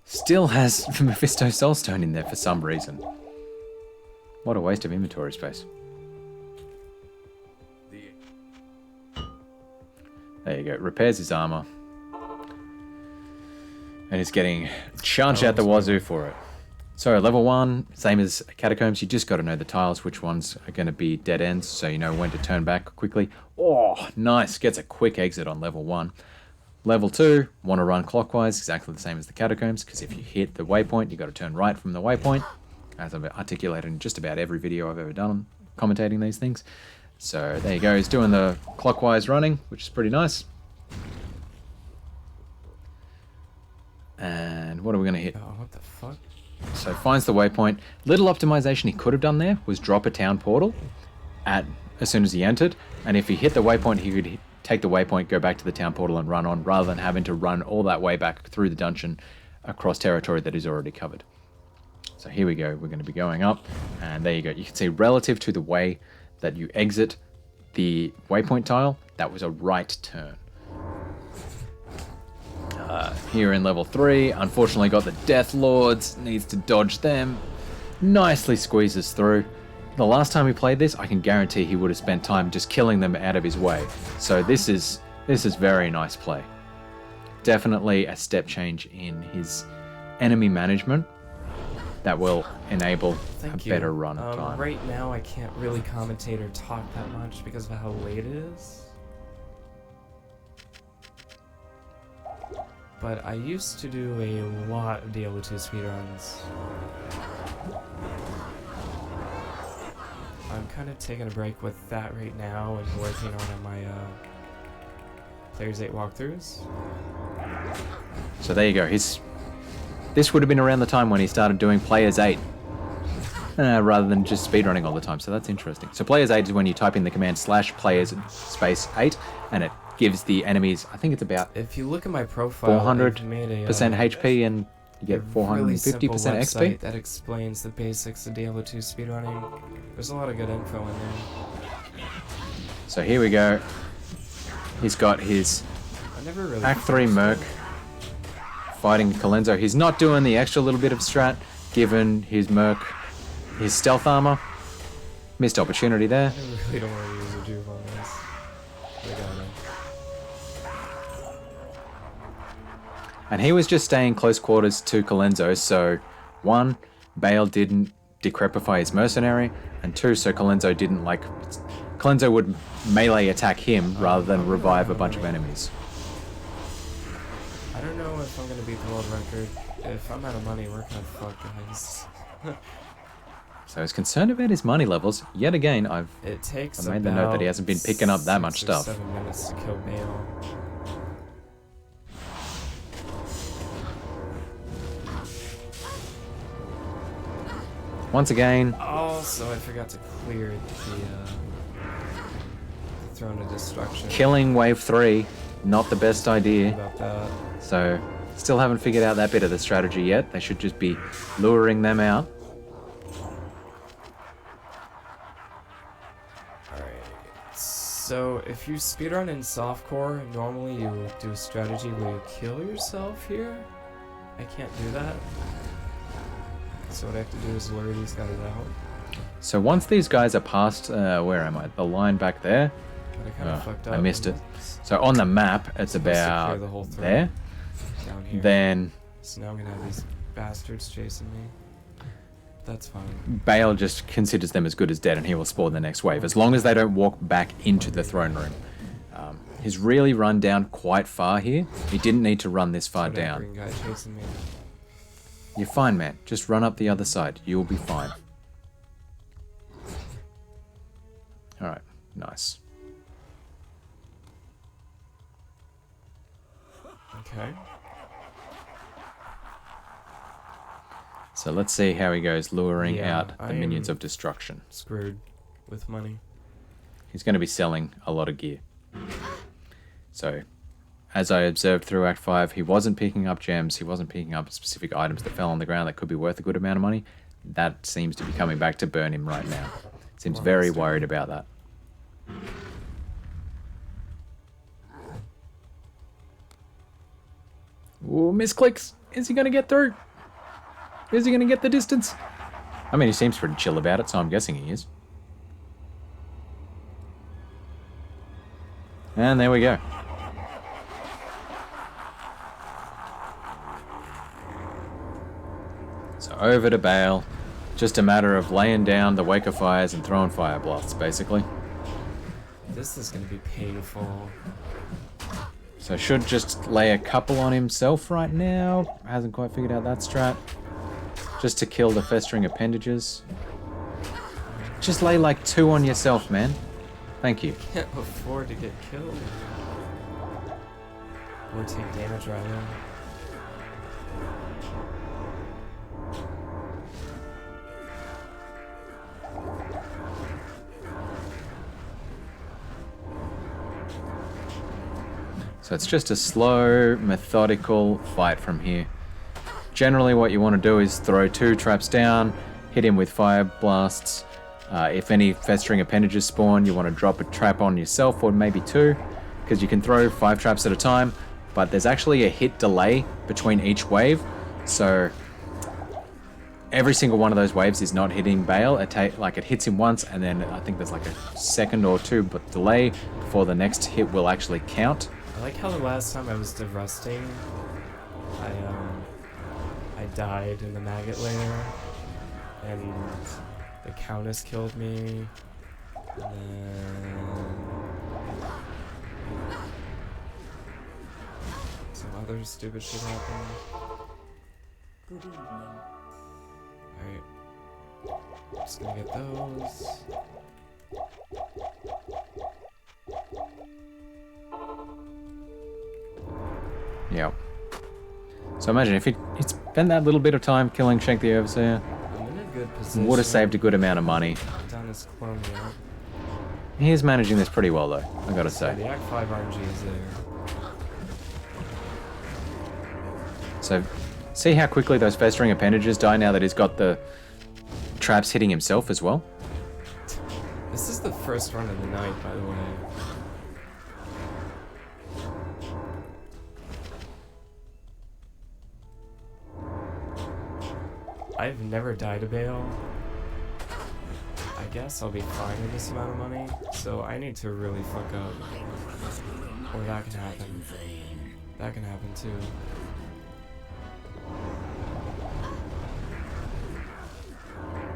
Still has Mephisto Soulstone in there for some reason. What a waste of inventory space. There you go. Repairs his armor. And he's getting charged out the wazoo for it. So level 1, same as Catacombs, you just got to know the tiles, which ones are going to be dead ends, so you know when to turn back quickly. Oh, nice. Gets a quick exit on level 1. Level 2, want to run clockwise, exactly the same as the Catacombs, because if you hit the waypoint, you got to turn right from the waypoint, as I've articulated in just about every video I've ever done commentating these things. So there you go, he's doing the clockwise running, which is pretty nice. And what are we going to hit? Oh, what the fuck? So finds the waypoint. Little optimization he could have done there was drop a town portal as soon as he entered, and if he hit the waypoint, he could take the waypoint, go back to the town portal and run on, rather than having to run all that way back through the dungeon across territory that is already covered. So here we go. We're going to be going up, and there you go. You can see relative to the way that you exit the waypoint tile, that was a right turn. Here in level 3, unfortunately got the Death Lords, needs to dodge them. Nicely squeezes through. The last time we played this, I can guarantee he would have spent time just killing them out of his way. So this is very nice play. Definitely a step change in his enemy management that will enable a better run time. Right now I can't really commentate or talk that much because of how late it is. But I used to do a lot of Diablo 2 speedruns. I'm kind of taking a break with that right now and working on my Players 8 walkthroughs. So there you go. This would have been around the time when he started doing Players 8 rather than just speedrunning all the time. So that's interesting. So Players 8 is when you type in the command /players space 8 and it gives the enemies, I think it's about if you look at my profile, 400% HP and you get 450% really simple XP. website that explains the basics of Diablo 2 speedrunning. There's a lot of good info in there. So here we go. He's got his Act 3 Merc fighting Colenso. He's not doing the extra little bit of strat given his Merc, his stealth armor. Missed opportunity there. I really don't want to use a juve on this. I got it. And he was just staying close quarters to Colenso, so 1, Bale didn't decrepify his mercenary, and 2, so Colenso didn't Colenso would melee attack him rather than revive a bunch of enemies. I don't know if I'm gonna beat the world record. If I'm out of money, we're kind of fucked, guys. So he's concerned about his money levels. Yet again, I've It takes made the note that he hasn't been picking up that much 6 or stuff. 7 minutes to kill Bale. Once again, Also, I forgot to clear the Throne of Destruction. killing wave 3, not the best idea. About that. So, still haven't figured out that bit of the strategy yet. They should just be luring them out. Alright. So, if you speedrun in softcore, normally you do a strategy where you kill yourself here. I can't do that. So what I have to do is lure these guys out. So once these guys are past, where am I? The line back there. But I kind of fucked up. I missed it. So on the map, it's about the whole there. Down here. Then So now I'm gonna have these bastards chasing me. That's fine. Bale just considers them as good as dead, and he will spawn the next wave, as long as they don't walk back into the throne room. He's really run down quite far here. He didn't need to run this far So that down. green guy chasing me. You're fine, man. Just run up the other side. You'll be fine. Alright, nice. Okay. So let's see how he goes luring Yeah, out the minions of destruction. Screwed with money. He's going to be selling a lot of gear. So, as I observed through Act 5, he wasn't picking up gems, he wasn't picking up specific items that fell on the ground that could be worth a good amount of money. That seems to be coming back to burn him right now. Seems very worried about that. Ooh, misclicks! Is he going to get through? Is he going to get the distance? I mean, he seems pretty chill about it, so I'm guessing he is. And there we go. So over to Bale. Just a matter of laying down the Wake of Fires and throwing fire blasts, basically. This is gonna be painful. So should just lay a couple on himself right now. Hasn't quite figured out that strat. Just to kill the festering appendages. Just lay like 2 on yourself, man. Thank you. Can't afford to get killed. Or take damage rather. So it's just a slow, methodical fight from here. Generally what you want to do is throw 2 traps down, hit him with fire blasts. If any festering appendages spawn, you want to drop a trap on yourself, or maybe 2, because you can throw 5 traps at a time, but there's actually a hit delay between each wave, so every single one of those waves is not hitting Bale. It hits him once, and then I think there's like a second or 2 but delay before the next hit will actually count. I like how the last time I was derusting, I died in the maggot lair, and the Countess killed me, and then some other stupid shit happened. Good evening. Alright, just gonna get those. Yep. So imagine if he'd spent that little bit of time killing Shank the Overseer, I'm in a good position. would have saved a good amount of money. Down this clone yet. He is managing this pretty well though, I gotta say. The Act 5 RNG is there. So, see how quickly those festering appendages die now that he's got the traps hitting himself as well? This is the first run of the night, by the way. I've never died a Bale. I guess I'll be fine with this amount of money, so I need to really fuck up. Or that can happen. That can happen too.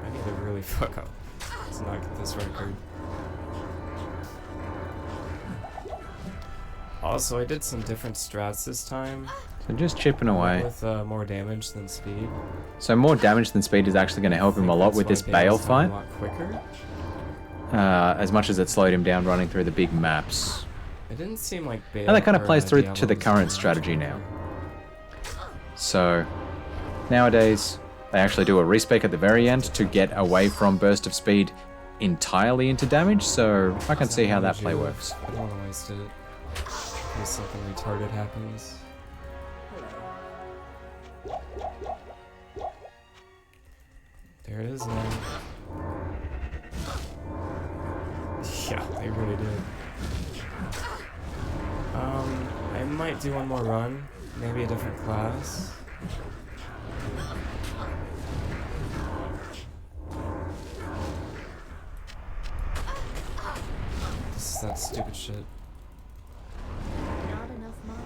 I need to really fuck up. Let's not get this record. Also, I did some different strats this time. So just chipping away. With more damage than speed. So more damage than speed is actually going to help him a lot with this Bale fight. A lot quicker. As much as it slowed him down running through the big maps. It didn't seem like Bale. And that kind of plays through Diablo to the was current doing strategy that. now. So nowadays they actually do a respec at the very end to get away from burst of speed entirely into damage, so I can see how that play works. I don't want to waste it. In case something retarded happens. There it is now. Yeah, they really did. I might do one more run. Maybe a different class. This is that stupid shit. Not enough money.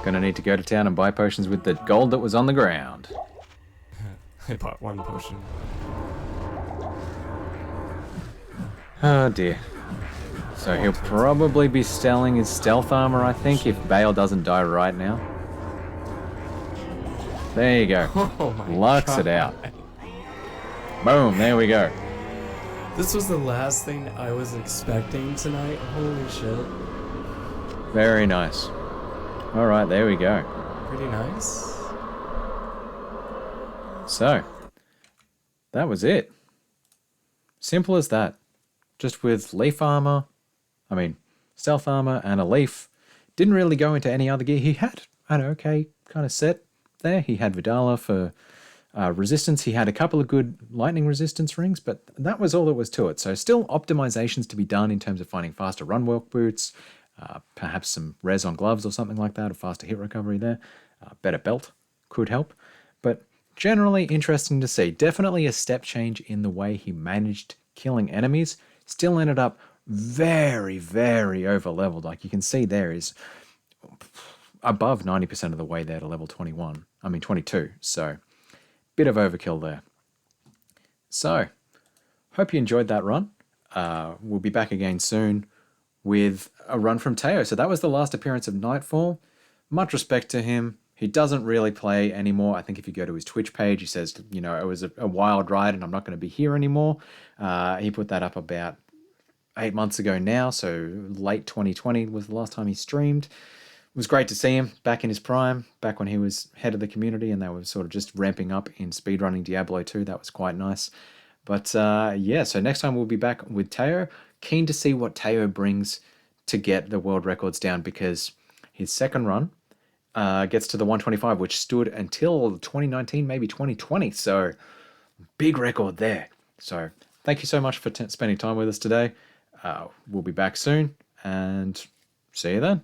Gonna need to go to town and buy potions with the gold that was on the ground. I bought one potion. Oh dear. So he'll probably be selling his stealth armor, I think, if Bale doesn't die right now. There you go. Oh my Lux God. it out. Boom, there we go. This was the last thing I was expecting tonight. Holy shit. Very nice. Alright, there we go. Pretty nice. So, that was it. Simple as that. Just with leaf armor, stealth armor and a leaf. Didn't really go into any other gear. He had an okay kind of set there. He had Vidala for resistance. He had a couple of good lightning resistance rings, but that was all there was to it. So still optimizations to be done in terms of finding faster run work boots, perhaps some res on gloves or something like that, or faster hit recovery there. Better belt could help. But generally interesting to see. Definitely a step change in the way he managed killing enemies. Still ended up very, very over leveled. Like you can see there is above 90% of the way there to level 22. So bit of overkill there. So hope you enjoyed that run. We'll be back again soon with a run from Teo. So that was the last appearance of Nightfall. Much respect to him. He doesn't really play anymore. I think if you go to his Twitch page, he says, it was a wild ride and I'm not going to be here anymore. He put that up about 8 months ago now, so late 2020 was the last time he streamed. It was great to see him back in his prime, back when he was head of the community and they were sort of just ramping up in speedrunning Diablo 2. That was quite nice. But yeah, so next time we'll be back with Teo. Keen to see what Teo brings to get the world records down, because his second run gets to the 125, which stood until 2019, maybe 2020. So big record there. So thank you so much for spending time with us today. We'll be back soon, and see you then.